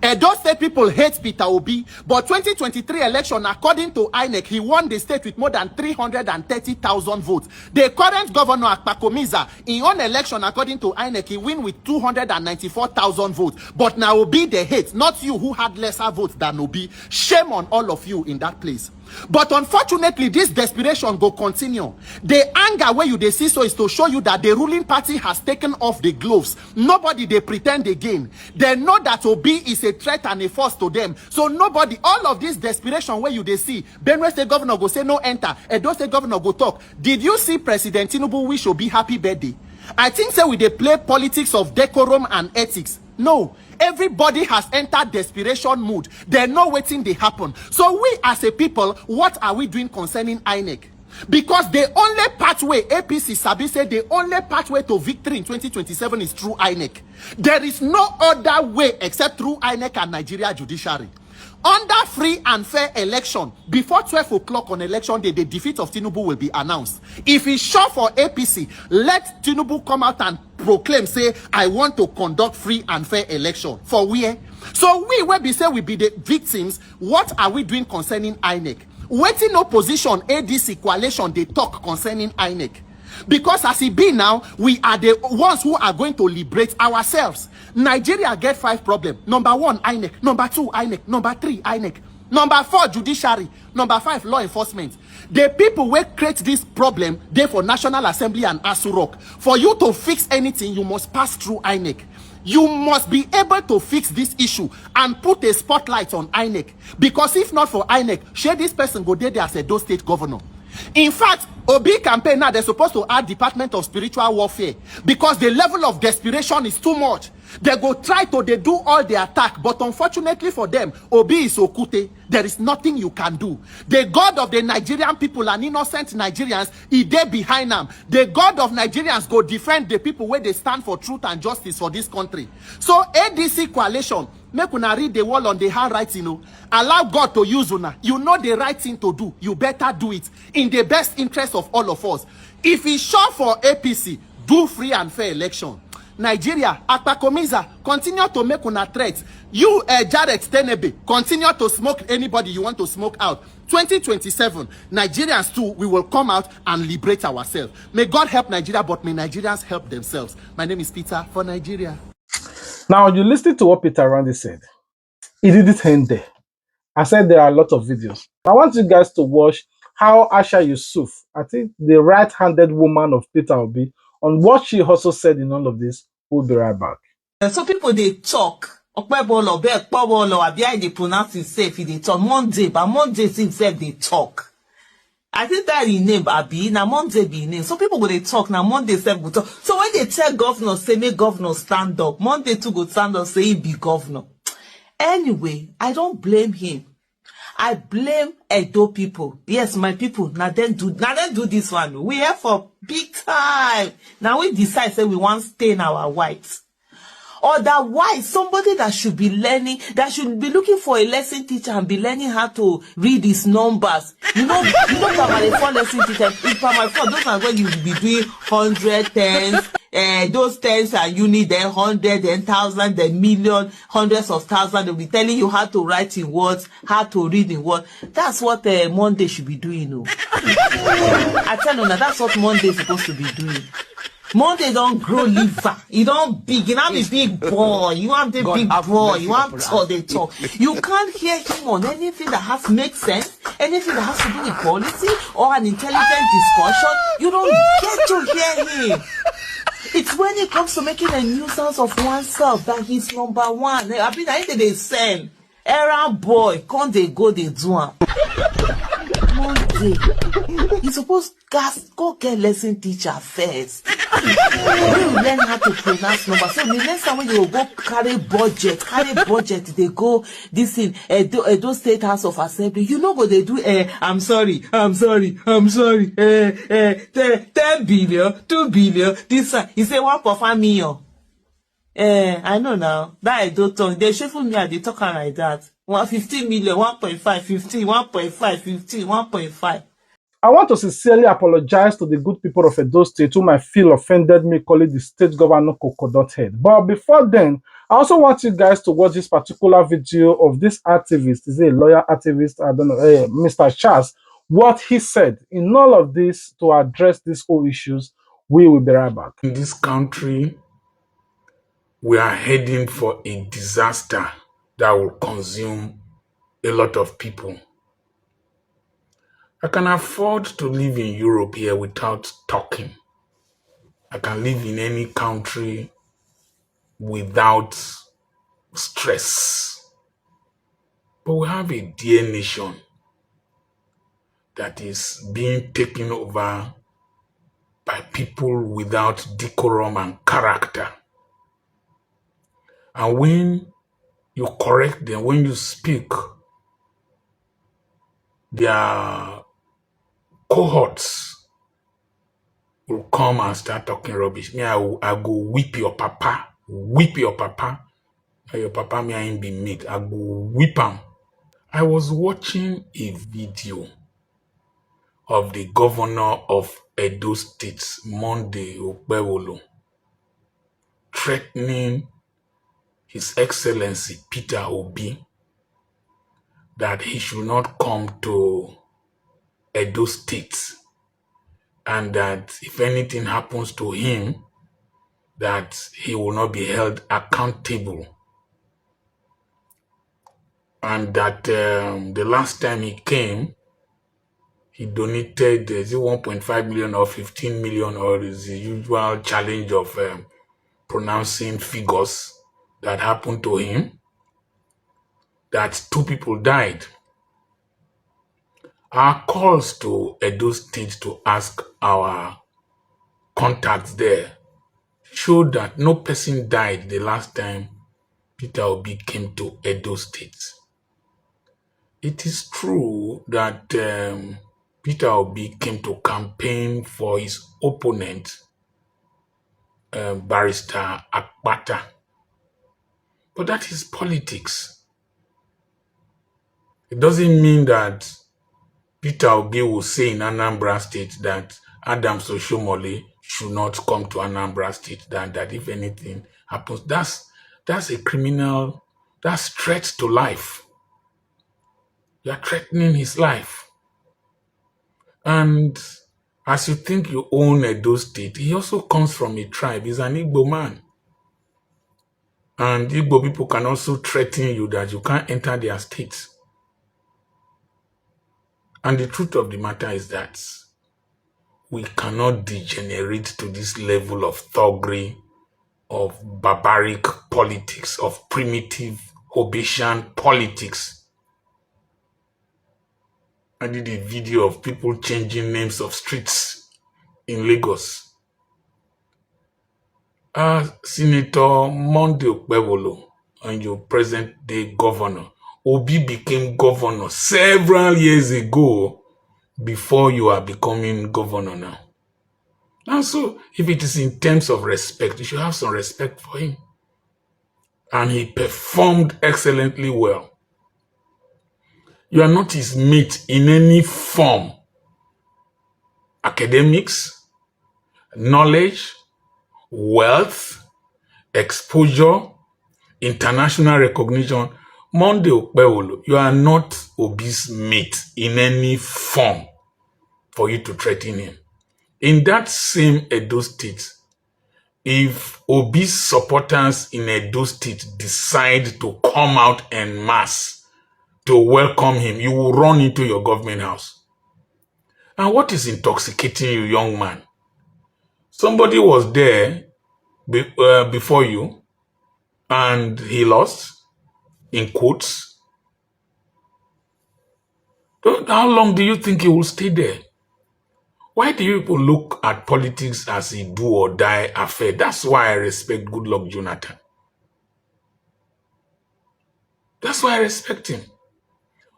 Edo State people hate Peter Obi, but 2023 election, according to INEC, he won the state with more than 330,000 votes. The current governor Akpakomiza, in own election, according to INEC, he win with 294,000 votes. But now Obi they hate, not you who had lesser votes than Obi. Shame on all of you in that place. But unfortunately, this desperation go continue. The anger where you they see so is to show you that the ruling party has taken off the gloves. Nobody they pretend again. They know that Obi is a threat and a force to them. So nobody, all of this desperation where you they see, Benue State governor go say no enter, Edo State governor go talk. Did you see President Tinubu wish Obi happy birthday? I think so we they play politics of decorum and ethics. No, everybody has entered desperation mood. They know waiting they happen. So we as a people, what are we doing concerning INEC? Because the only pathway, APC Sabi said the only pathway to victory in 2027 is through INEC. There is no other way except through INEC and Nigeria judiciary. Under free and fair election, before 12 o'clock on election day, the defeat of Tinubu will be announced. If it's sure for APC, let Tinubu come out and proclaim, say, I want to conduct free and fair election. For where? So we, where we say we be the victims, what are we doing concerning INEC? Waiting opposition, ADC coalition, they talk concerning INEC. Because as it be now, we are the ones who are going to liberate ourselves. Nigeria get 5 problems. Number 1, INEC. Number 2, INEC. Number 3, INEC. Number 4, judiciary. Number 5, law enforcement. The people who create this problem, they for National Assembly and Asurok. For you to fix anything, you must pass through INEC. You must be able to fix this issue and put a spotlight on INEC. Because if not for INEC, share this person go there as a Edo State governor. In fact, OBI campaign now, they're supposed to add Department of Spiritual Warfare because the level of desperation is too much. They go try to they do all the attack, but unfortunately for them, OBI is okute. There is nothing you can do. The God of the Nigerian people and innocent Nigerians, he there behind them. The God of Nigerians go defend the people where they stand for truth and justice for this country. So ADC coalition, make una read the wall on the handwriting, you know. Allow God to use una. You know the right thing to do. You better do it in the best interest of all of us. If it's sure for APC, do free and fair election. Nigeria, Akpakomiza, continue to make una threats. You, Jared Tenebe, continue to smoke anybody you want to smoke out. 2027, Nigerians too, we will come out and liberate ourselves. May God help Nigeria, but may Nigerians help themselves. My name is Peter for Nigeria. Now, you listened to what Peter Randy said. He didn't end there. I said there are a lot of videos. I want you guys to watch how Asha Yusuf, I think the right-handed woman of Peter Obi, on what she also said in all of this. We'll be right back. So people they talk. OKPEBHOLO, ABI they pronounce himself. They talk Monday, but Monday himself they talk. I think that his name Abi. Now Monday be name. So people go they talk. Now Monday self go talk. So when they tell governor say make governor stand up, Monday too go stand up say he be governor. Anyway, I don't blame him. I blame Edo people. Yes, my people. Now then do this one. We here for big time. Now we decide say we want to stain our whites. Otherwise, somebody that should be learning, that should be looking for a lesson teacher and be learning how to read his numbers. You know primary 4 lesson teacher. In primary 4, those are when you will be doing 100 tens. Those tens are unit, then 100, then 1,000, then million, hundreds of thousands. They'll be telling you how to write in words, how to read in words. That's what Monday should be doing. No? I tell you now, that's what Monday is supposed to be doing. Monday don't grow liver. You don't big. You want a big boy. You want a big boy. You want all they talk. You can't hear him on anything that has to make sense, anything that has to do with policy or an intelligent discussion. You don't get to hear him. It's when it comes to making a nuisance of oneself that he's number one. I mean, I think they sell. Errand boy, can't they go they do am? Monday, you supposed to go get lesson teacher first. When you learn how to pronounce numbers, so the next time when you go carry budget, they go this in Edo State House of Assembly. You know what they do? I'm sorry. 10 billion, 2 billion. This one, he say 1.5 million. I know now. That I don't talk. They shuffle me and they talk like that. 15 million, 1.5, 15, 1.5, 15, 1.5. I want to sincerely apologize to the good people of Edo State who might feel offended me calling the state governor Coconut Head. But before then, I also want you guys to watch this particular video of this activist. Is a lawyer activist? I don't know, Mr. Charles. What he said in all of this to address these whole issues. We will be right back. In this country, we are heading for a disaster that will consume a lot of people. I can afford to live in Europe here without talking. I can live in any country without stress. But we have a dear nation that is being taken over by people without decorum and character. And when you correct them, when you speak, their cohorts will come and start talking rubbish. Me, I go whip your papa. And your papa me ain't be made. I go whip him. I was watching a video of the governor of Edo State, Monday OKPEBHOLO, threatening His Excellency Peter Obi that he should not come to Edo State, and that if anything happens to him, that he will not be held accountable. And that the last time he came, he donated 1.5 million or 15 million, or is the usual challenge of pronouncing figures that happened to him, that 2 people died. Our calls to Edo State to ask our contacts there showed that no person died the last time Peter Obi came to Edo State. It is true that Peter Obi came to campaign for his opponent, Barrister Akpata. But that is politics. It doesn't mean that Peter Obi will say in Anambra State that Adams Oshomole should not come to Anambra State, that if anything happens, that's a criminal, that's threat to life. You're threatening his life. And as you think you own Edo State, he also comes from a tribe. He's an Igbo man. And Igbo people can also threaten you that you can't enter their states. And the truth of the matter is that we cannot degenerate to this level of thuggery, of barbaric politics, of primitive Hobbesian politics. I did a video of people changing names of streets in Lagos. Senator Monday OKPEBHOLO and your present-day governor, Obi became governor several years ago before you are becoming governor now. And so, if it is in terms of respect, you should have some respect for him. And he performed excellently well. You are not his mate in any form. Academics, knowledge, wealth, exposure, international recognition. Monday OKPEBHOLO, you are not Obi's mate in any form for you to threaten him. In that same Edo State, if Obi's supporters in Edo State decide to come out en masse to welcome him, you will run into your government house. And what is intoxicating you, young man? Somebody was there before you and he lost, in quotes. How long do you think he will stay there? Why do you people look at politics as a do or die affair? That's why I respect Goodluck Jonathan. That's why I respect him.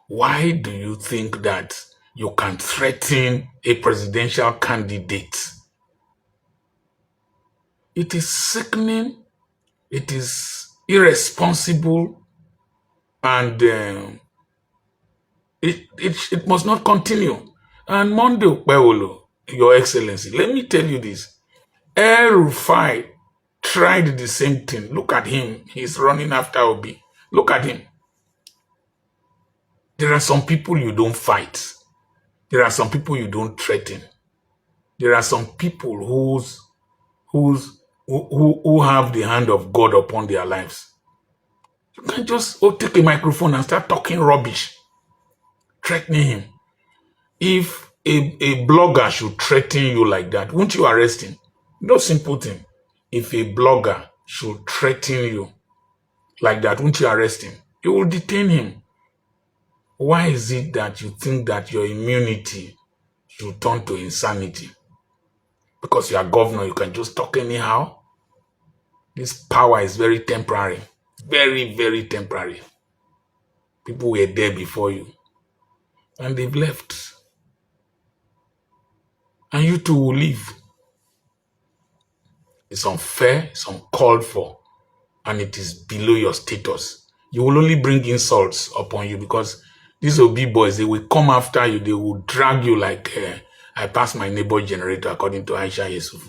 Why do you think that you can threaten a presidential candidate? It is sickening, it is irresponsible, and it must not continue. And Monday OKPEBHOLO, Your Excellency, let me tell you this. El Rufai tried the same thing. Look at him. He's running after Obi. Look at him. There are some people you don't fight. There are some people you don't threaten. There are some people who have the hand of God upon their lives. You can't just take a microphone and start talking rubbish, threatening him. If a blogger should threaten you like that, won't you arrest him? No simple thing. If a blogger should threaten you like that, won't you arrest him? You will detain him. Why is it that you think that your immunity should turn to insanity? Because you are governor, you can just talk anyhow? This power is very temporary. Very, very temporary. People were there before you. And they've left. And you too will leave. It's unfair, it's uncalled for, and it is below your status. You will only bring insults upon you because these Obi boys, they will come after you, they will drag you like I passed my neighbor generator, according to Aisha Yusuf.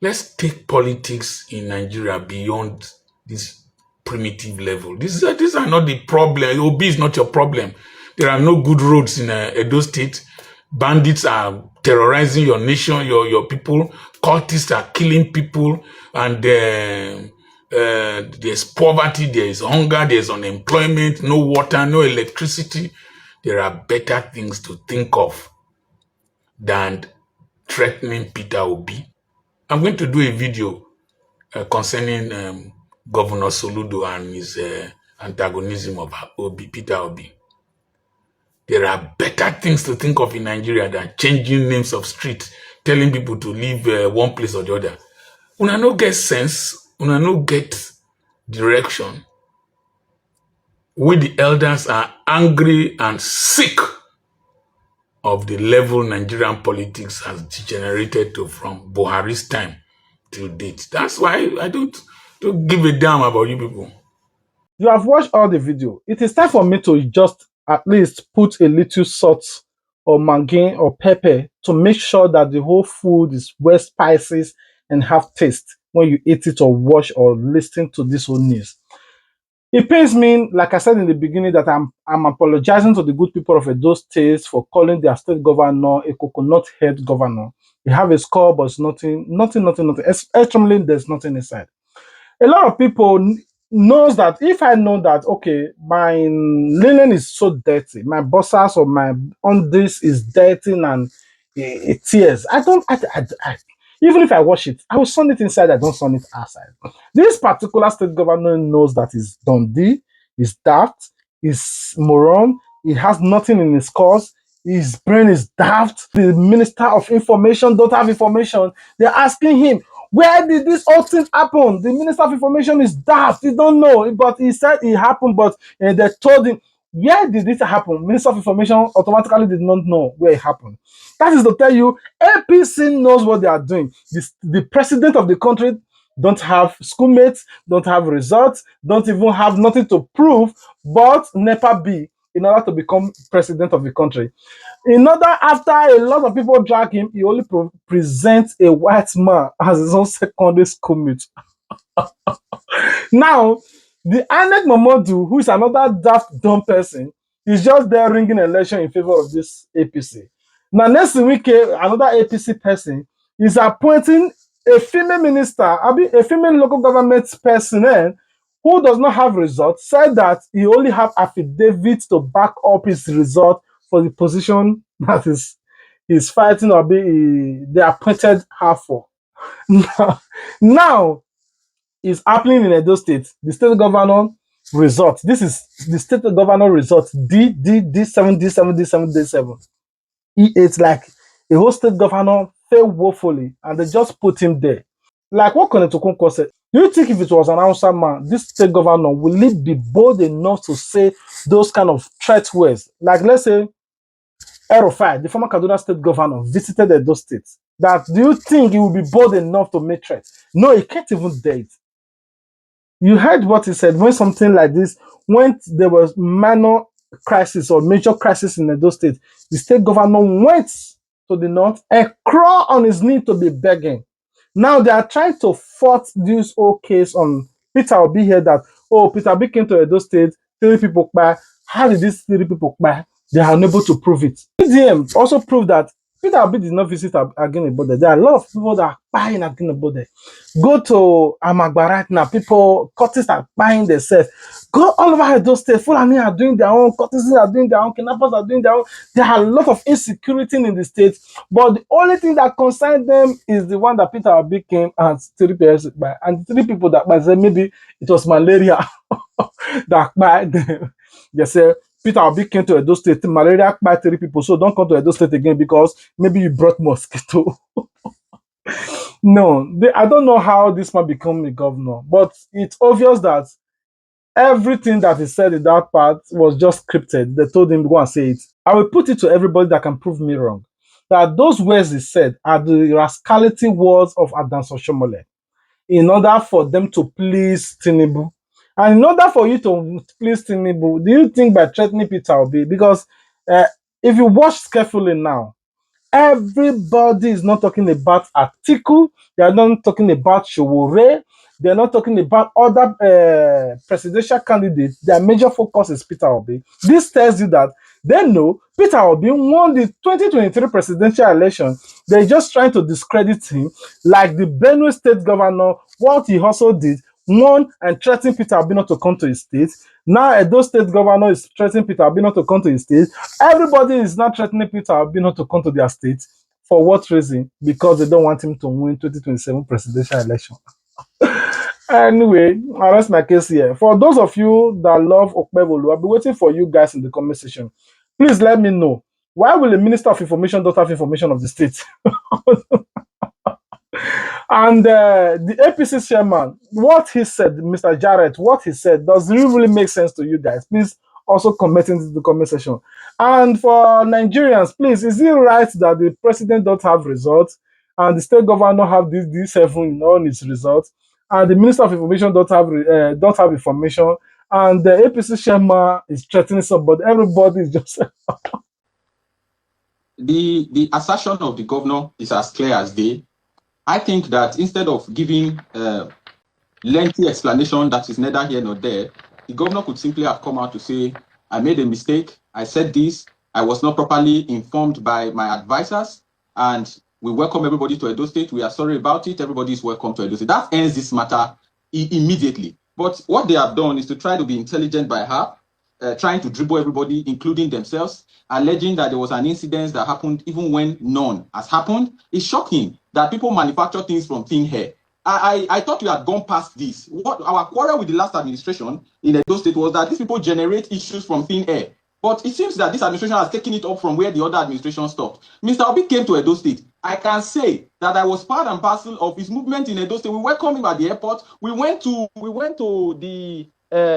Let's take politics in Nigeria beyond this primitive level. These are not the problem. Obi is not your problem. There are no good roads in Edo State. Bandits are terrorizing your nation, your people. Cultists are killing people. And there's poverty, there is hunger, there's unemployment, no water, no electricity. There are better things to think of than threatening Peter Obi. I'm going to do a video concerning Governor Soludo and his antagonism of Peter Obi. There are better things to think of in Nigeria than changing names of streets, telling people to leave one place or the other. Una no get sense, una no get direction. We the elders are angry and sick of the level Nigerian politics has degenerated to from Buhari's time till date. That's why I don't give a damn about you people. You have watched all the video. It is time for me to just at least put a little salt or maggi or pepper to make sure that the whole food is well spices and have taste when you eat it or watch or listen to this whole news. It pains me, like I said in the beginning, that I'm apologizing to the good people of Edo State for calling their state governor a coconut head governor. They have a score, but it's nothing. Extremely, there's nothing inside. A lot of people knows that if I know that, okay, my linen is so dirty, my boxers or my undies is dirty and it tears. Even if I wash it, I will sun it inside, I don't sun it outside. This particular state governor knows that is Dundee, is daft, is moron, he has nothing in his cause, his brain is daft. The Minister of Information don't have information. They're asking him, where did this whole thing happen? The Minister of Information is daft. He don't know, but he said it happened, but they told him, where did this happen? Minister of Information automatically did not know where it happened. That is to tell you, APC knows what they are doing. The president of the country don't have schoolmates, don't have results, don't even have nothing to prove, but NEPA B in order to become president of the country. After a lot of people drag him, he only presents a white man as his own secondary schoolmate. Now, the Anek Mamodu, who is another daft dumb person, is just there ringing election in favor of this APC. Now, next week, another APC person is appointing a female minister, a female local government personnel who does not have results, said that he only have affidavits to back up his result for the position that is fighting or they appointed her for. Now is happening in Edo State. The state governor result. This is the state governor result. D7, D7, D7, D7. It's like a whole state governor failed woefully, and they just put him there. Like what Konetokun said, do you think if it was an Hausa man, this state governor, will he be bold enough to say those kind of threat words? Like, let's say, Erofai, the former Kaduna state governor, visited Edo State. That do you think he will be bold enough to make threats? No, he can't even dare it. You heard what he said when something like this, when there was minor crisis or major crisis in Edo State, the state governor went to the north and crawled on his knee to be begging. Now they are trying to force this whole case on Peter Obi here that, oh, Peter Obi came to Edo State, 3 people buy. How did these 3 people buy? They are unable to prove it. PDM also proved that Peter Obi did not visit Aginebode. There are a lot of people that are buying Aginebode. Go to Amagba right now. People, courtists are buying themselves. Go all over Edo State. Fulani are doing their own. Courtists are doing their own. Kidnappers are doing their own. There are a lot of insecurity in the state. But the only thing that concerns them is the one that Peter Obi came and 3 people buy. And 3 people that buy, maybe it was malaria that buy them. They say, Peter Obi came to Edo State, malaria by 3 people, so don't come to Edo State again because maybe you brought mosquito. No, I don't know how this man became a governor, but it's obvious that everything that he said in that part was just scripted. They told him to go and say it. I will put it to everybody that can prove me wrong, that those words he said are the rascality words of Adan Soshomole in order for them to please Tinubu. And in order for you to please Tinubu, do you think by threatening Peter Obi? Because if you watch carefully now, everybody is not talking about Atiku. They are not talking about Showore. They are not talking about other presidential candidates. Their major focus is Peter Obi. This tells you that they know Peter Obi won the 2023 presidential election. They're just trying to discredit him, like the Benue state governor, what he also did, won and threatened Peter Obi not to come to his state. Now Edo state governor is threatening Peter Obi not to come to his state. Everybody is not threatening Peter Obi not to come to their state. For what reason? Because they don't want him to win 2027 presidential election. Anyway, I'll rest my case here. For those of you that love OKPEBHOLO, I'll be waiting for you guys in the comment section. Please let me know. Why will the Minister of Information not have information of the state? And the APC chairman, what he said, Mr. Jarrett, what he said, does it really make sense to you guys? Please also comment into the comment section. And for Nigerians, please, is it right that the president don't have results and the state governor have this 7 on its results, and the Minister of Information don't have information, and the APC chairman is threatening somebody? Everybody is just the assertion of the governor is as clear as day. I think that instead of giving lengthy explanation that is neither here nor there, the governor could simply have come out to say, I made a mistake, I said this, I was not properly informed by my advisors, and we welcome everybody to Edo State. We are sorry about it. Everybody is welcome to Edo State. That ends this matter immediately. But what they have done is to try to be intelligent by half, trying to dribble everybody, including themselves, alleging that there was an incident that happened even when none has happened. It's shocking that people manufacture things from thin air. I thought we had gone past this. What our quarrel with the last administration in Edo State was that these people generate issues from thin air. But it seems that this administration has taken it up from where the other administration stopped. Mr. Obi came to Edo State. I can say that I was part and parcel of his movement in Edo State. We welcomed him at the airport. We went to the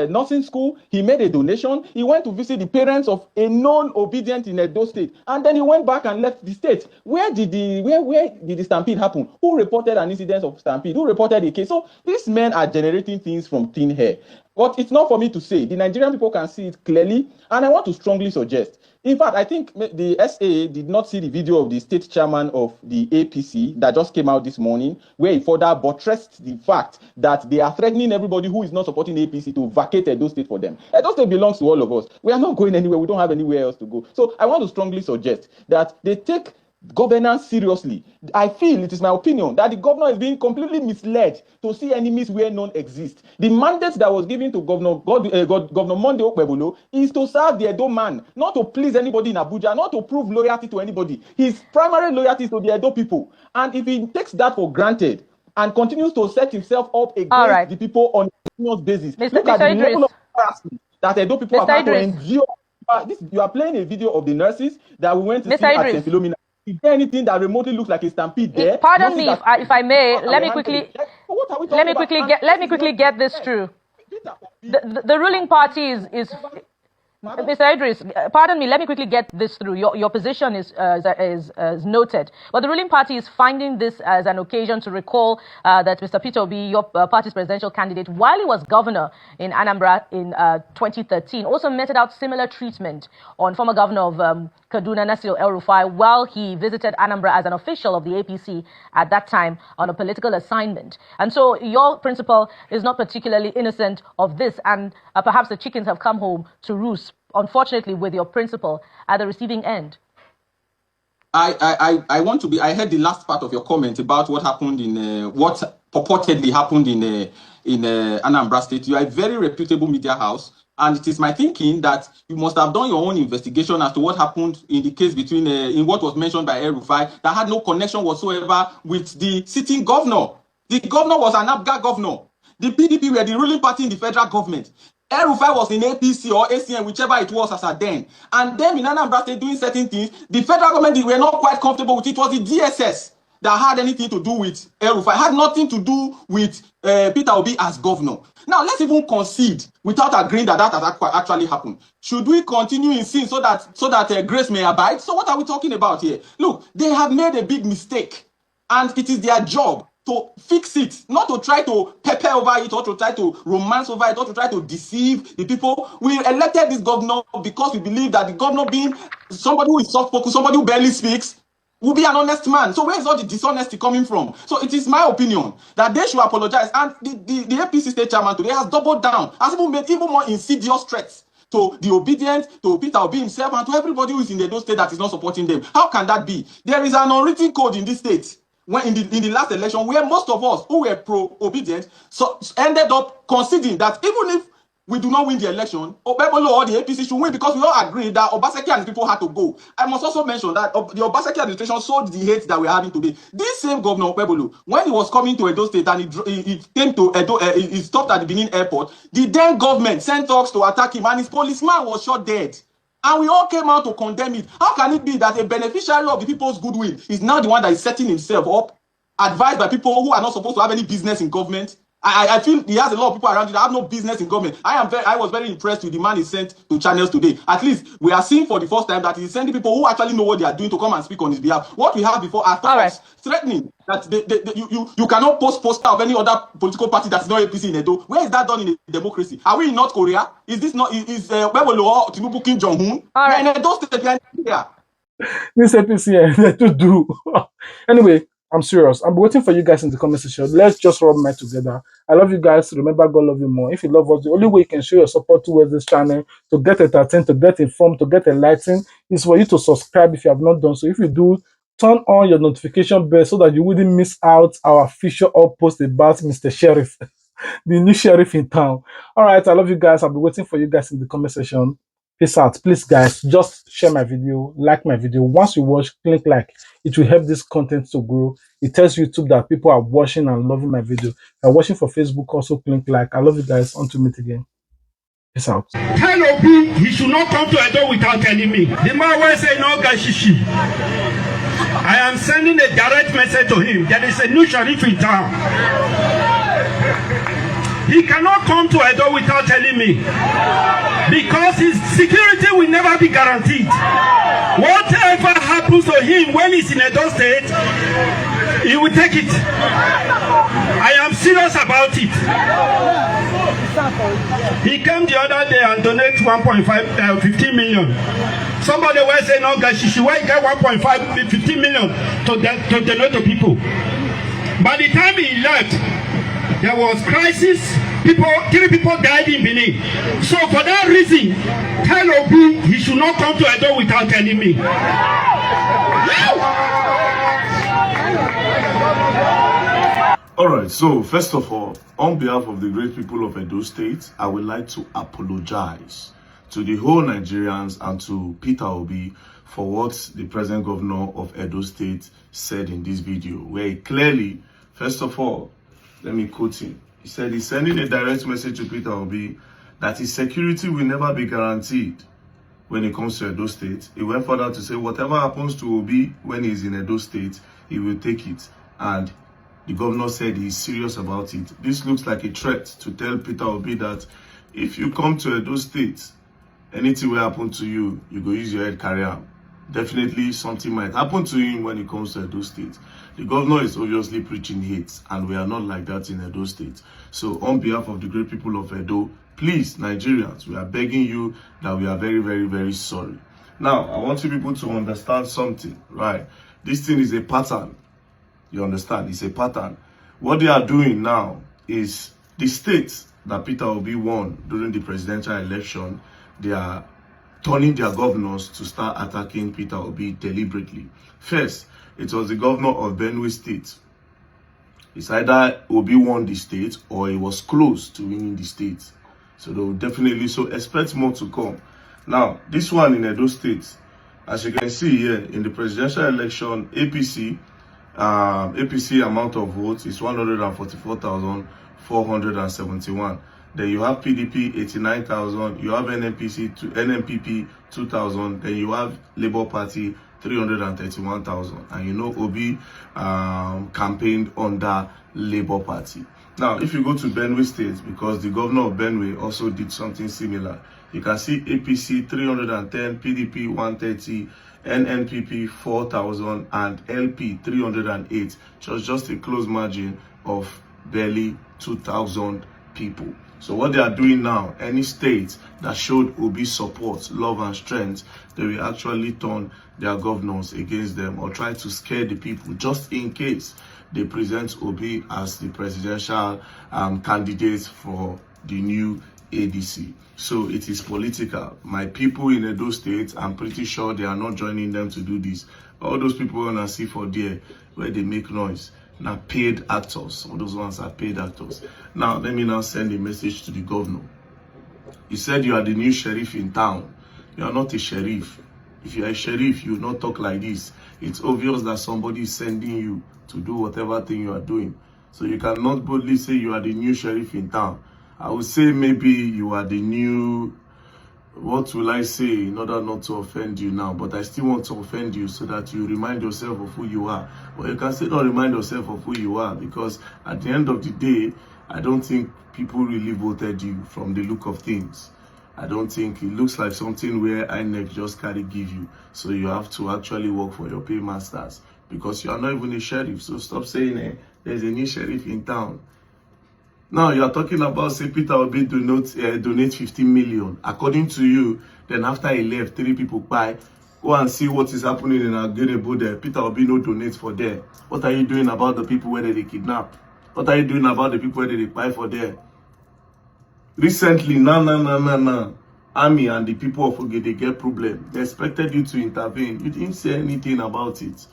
nursing school. He made a donation. He went to visit the parents of a non-obedient in Edo State, and then he went back and left the state. Where did the stampede happen? Who reported an incident of stampede? Who reported a case? So these men are generating things from thin air. But it's not for me to say. The Nigerian people can see it clearly, and I want to strongly suggest. In fact, I think the SA did not see the video of the state chairman of the APC that just came out this morning, where he further buttressed the fact that they are threatening everybody who is not supporting the APC to vacate Edo State for them. Edo State belongs to all of us. We are not going anywhere. We don't have anywhere else to go. So I want to strongly suggest that they take governance seriously. I feel, it is my opinion, that the governor is being completely misled to see enemies where none exist. The mandate that was given to Governor Monday OKPEBHOLO is to serve the Edo man, not to please anybody in Abuja, not to prove loyalty to anybody. His primary loyalty is to the Edo people. And if he takes that for granted and continues to set himself up against the people on a continuous basis, look at the level of harassment that Edo people have had to endure. You are playing a video of the nurses that we went to see at St. Philomena. Is there anything that remotely looks like a stampede there? Pardon me, if I may. Let me quickly get this through. The ruling party is Mr. Idris, pardon me, let me quickly get this through. Your position is noted. But the ruling party is finding this as an occasion to recall that Mr. Peter Obi, your party's presidential candidate, while he was governor in Anambra in 2013, also meted out similar treatment on former governor of Kaduna, Nasir El-Rufai, while he visited Anambra as an official of the APC at that time on a political assignment. And so your principal is not particularly innocent of this, and perhaps the chickens have come home to roost, unfortunately, with your principal at the receiving end. I heard the last part of your comment about what happened in what purportedly happened in Anambra State. You are a very reputable media house, and it is my thinking that you must have done your own investigation as to what happened in the case between in what was mentioned by El-Rufai that had no connection whatsoever with the sitting governor. The governor was an ABGA governor. The PDP were the ruling party in the federal government. El-Rufai was in APC or ACN, whichever it was as at then. And then in Anambra State doing certain things, the federal government, they were not quite comfortable with it. It was the DSS that had anything to do with El-Rufai. It had nothing to do with Peter Obi as governor. Now, let's even concede without agreeing that that has actually happened. Should we continue in sin so that grace may abide? So what are we talking about here? Look, they have made a big mistake, and it is their job to fix it, not to try to pepper over it or to try to romance over it or to try to deceive the people. We elected this governor because we believe that the governor, being somebody who is soft-spoken, somebody who barely speaks, will be an honest man. So where is all the dishonesty coming from? So it is my opinion that they should apologize. And the APC state chairman today has doubled down, has even made even more insidious threats to the obedient, to Peter Obi himself, and to everybody who is in the state that is not supporting them. How can that be? There is an unwritten code in this state. When in the last election, where most of us who were pro-obedient ended up conceding that even if we do not win the election, OKPEBHOLO or the APC should win because we all agree that Obaseki and his people had to go. I must also mention that the Obaseki administration sowed the hate that we're having today. This same governor OKPEBHOLO, when he was coming to Edo State and he came to Edo, he stopped at the Benin airport, the then government sent thugs to attack him and his policeman was shot dead. And we all came out to condemn it. How can it be that a beneficiary of the people's goodwill is now the one that is setting himself up, advised by people who are not supposed to have any business in government? I feel he has a lot of people around you that have no business in government. I was very impressed with the man he sent to channels today. At least we are seeing for the first time that he's sending people who actually know what they are doing to come and speak on his behalf. What we have before are thoughts threatening that you cannot post poster of any other political party that's not APC in Edo. Where is that done in a democracy? Are we in North Korea? Is this not OKPEBHOLO or Tinubu Kim Jong-un? In Edo State, yeah. This APC to do. Anyway, I'm serious. I'm waiting for you guys in the comment section. Let's just rub my together. I love you guys. Remember, God love you more. If you love us, the only way you can show your support towards this channel, to get entertained, to get informed, to get enlightened, is for you to subscribe if you have not done so. If you do, turn on your notification bell so that you wouldn't miss out our official post about Mr. Sheriff, the new sheriff in town. All right, I love you guys. I'll be waiting for you guys in the comment section. Peace out. Please, guys, just share my video, like my video. Once you watch, click like. It will help this content to grow. It tells YouTube that people are watching and loving my video. If you're watching for Facebook, also click like. I love you guys. Until meet again. Peace out. Tell Obi he should not come to Edo without telling me. The man will say no gashishi. I am sending a direct message to him. There is a new sheriff in town. He cannot come to Edo without telling me, because his security will never be guaranteed. Whatever happens to him when he's in Edo State, he will take it. I am serious about it. He came the other day and donated 15 million. Somebody will say, no, Gashishi, why you get 15 million to donate to people? By the time he left, there was crisis. 3 people died in Benin. So for that reason, tell Obi he should not come to Edo without telling me. All right, so first of all, on behalf of the great people of Edo State, I would like to apologize to the whole Nigerians and to Peter Obi for what the present governor of Edo State said in this video, where he clearly, first of all, let me quote him. He said he's sending a direct message to Peter Obi that his security will never be guaranteed when it comes to Edo State. He went further to say whatever happens to Obi when he's in Edo State, he will take it. And the governor said he's serious about it. This looks like a threat to tell Peter Obi that if you come to Edo State, anything will happen to you, you go use your head carry out. Definitely something might happen to him when it comes to Edo State. The governor is obviously preaching hate, and we are not like that in Edo State. So on behalf of the great people of Edo, please, Nigerians, we are begging you that we are very, very, very sorry. Now, I want you people to understand something, right? This thing is a pattern. You understand? It's a pattern. What they are doing now is the states that Peter Obi won during the presidential election, they are turning their governors to start attacking Peter Obi deliberately. First, it was the governor of Benue State. It's either Obi won the state or he was close to winning the state. So they will definitely expect more to come. Now, this one in Edo State, as you can see here, in the presidential election, APC amount of votes is 144,471. Then you have PDP 89,000, you have NNPP 2,000, then you have Labour Party 331,000. And you know Obi campaigned under Labour Party. Now, if you go to Benue State, because the governor of Benue also did something similar, you can see APC 310, PDP 130, NNPP 4,000, and LP 308. Just a close margin of barely 2,000 people. So what they are doing now, any state that showed Obi support, love and strength, they will actually turn their governors against them or try to scare the people just in case they present Obi as the presidential candidate for the new ADC. So it is political. My people in Edo State, I'm pretty sure they are not joining them to do this. All those people wanna see for there where they make noise. Now paid actors, all those ones are paid actors. Now let me now send a message to the governor. You said you are the new sheriff in town. You are not a sheriff. If you are a sheriff, you will not talk like this. It's obvious that somebody is sending you to do whatever thing you are doing. So you cannot boldly say you are the new sheriff in town. I would say maybe you are the new, what will I say in order not to offend you now? But I still want to offend you so that you remind yourself of who you are. But you can still not remind yourself of who you are, because at the end of the day, I don't think people really voted you from the look of things. I don't think it looks like something where INEC just carry give you. So you have to actually work for your paymasters, because you are not even a sheriff. So stop saying there's a new sheriff in town. Now you are talking about, say, Peter Obi donate 15 million. According to you, then after he left, 3 people buy. Go and see what is happening in Agerebo there. Peter Obi no donate for there. What are you doing about the people where they kidnap? What are you doing about the people where they buy for there? Recently, Army and the people of Oge, they get problem. They expected you to intervene. You didn't say anything about it.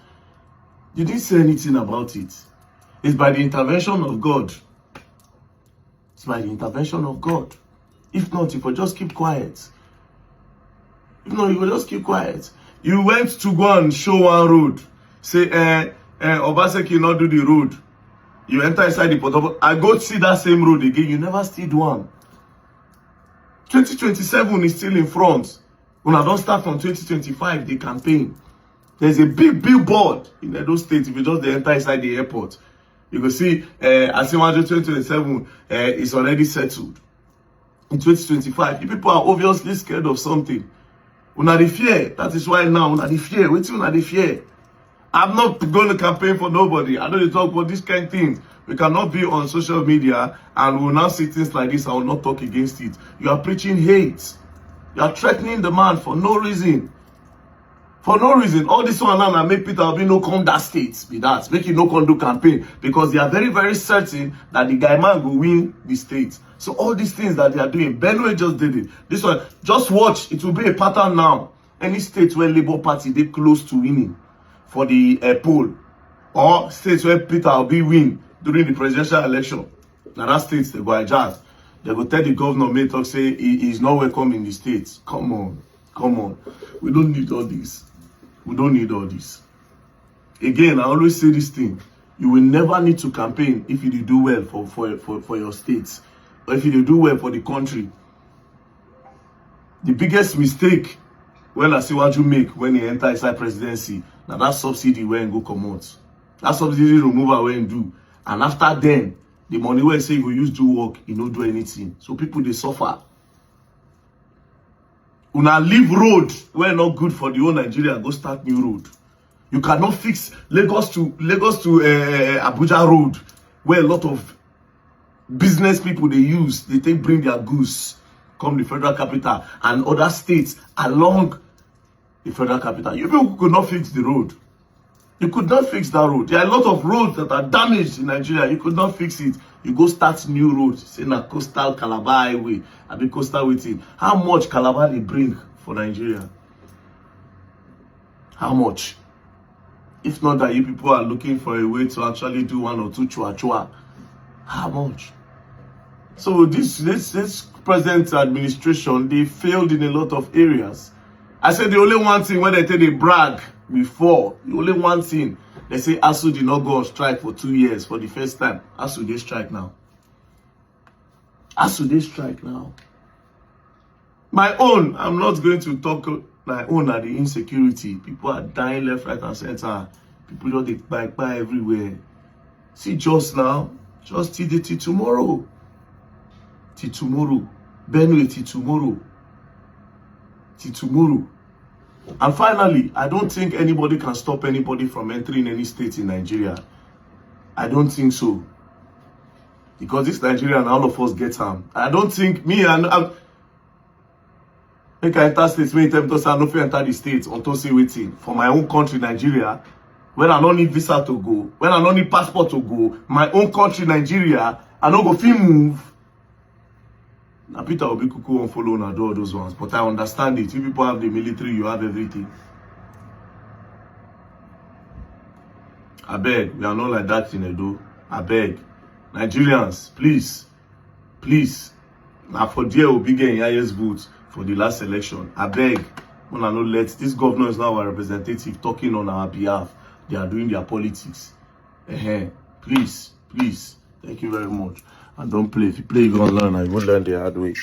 You didn't say anything about it. It's by the intervention of God. It's by the intervention of God. If not, you will just keep quiet. If not, you will just keep quiet. You went to go and show one road. Say, Obaseki not do the road. You enter inside the portable. I go see that same road again. You never still do one. 2027 is still in front. When I don't start from 2025, the campaign. There's a big billboard in those states. If you just enter inside the airport, you can see Asiwaju 2027 is already settled. In 2025, you people are obviously scared of something. Una dey fear. That is why now una dey fear. Wait till una dey fear. I'm not going to campaign for nobody. I know they talk about this kind of thing. We cannot be on social media and we will now see things like this. I will not talk against it. You are preaching hate. You are threatening the man for no reason. For no reason. All this one now make Peter Obi no come that state. Be that. Make you no come do campaign. Because they are very, very certain that the guy man will win the state. So all these things that they are doing, Benue just did it. This one, just watch. It will be a pattern now. Any state where Labour Party, they close to winning for the poll, or states where Peter Obi win during the presidential election. Now that states they go adjust. They go tell the governor, may talk say he is not welcome in the states. Come on, come on. We don't need all this. We don't need all this. Again, I always say this thing. You will never need to campaign if you do well for your states, or if you do well for the country. The biggest mistake when Asiwaju make when he enter inside presidency, now that subsidy when go come out. That subsidy removal when do. And after then, the money where say you use do work, you don't do anything. So people they suffer. Una leave road where not good for the whole Nigeria, go start new road. You cannot fix Lagos to Abuja road, where a lot of business people they use, they take bring their goods, come the federal capital and other states along the federal capital. You people could not fix the road. You could not fix that road. There are a lot of roads that are damaged in Nigeria. You could not fix it. You go start new roads. Say na coastal Calabar highway. I be coastal waiting. How much Calabar they bring for Nigeria? How much? If not that you people are looking for a way to actually do 1 or 2 chua. How much? So this present administration, they failed in a lot of areas. I said the only one thing when they tell they brag before, the only one thing, they say ASU did not go on strike for 2 years for the first time. ASU they strike now. ASU they strike now. My own, I'm not going to talk my own at the insecurity. People are dying left, right, and center. People don't buy everywhere. See just now, just till tomorrow. Till tomorrow. Benue till tomorrow. Till tomorrow. And finally, I don't think anybody can stop anybody from entering any state in Nigeria. I don't think so. Because this Nigeria and all of us get harm. I don't think me and make I enter states, many times because I don't feel enter the states until say waiting. For my own country, Nigeria, when I don't need visa to go, when I don't need passport to go, my own country, Nigeria, I don't go feel move. Now Peter Obi Kuku won't follow and do all those ones. But I understand it. You people have the military, you have everything. I beg, we are not like that in Edo. I beg. Nigerians, please, please, Now for there Obi get highest votes for the last election. I beg, when I no let this governor is now our representative talking on our behalf. They are doing their politics. Please, please. Thank you very much. And don't play. If you play, you're gonna learn. I won't learn the hard way.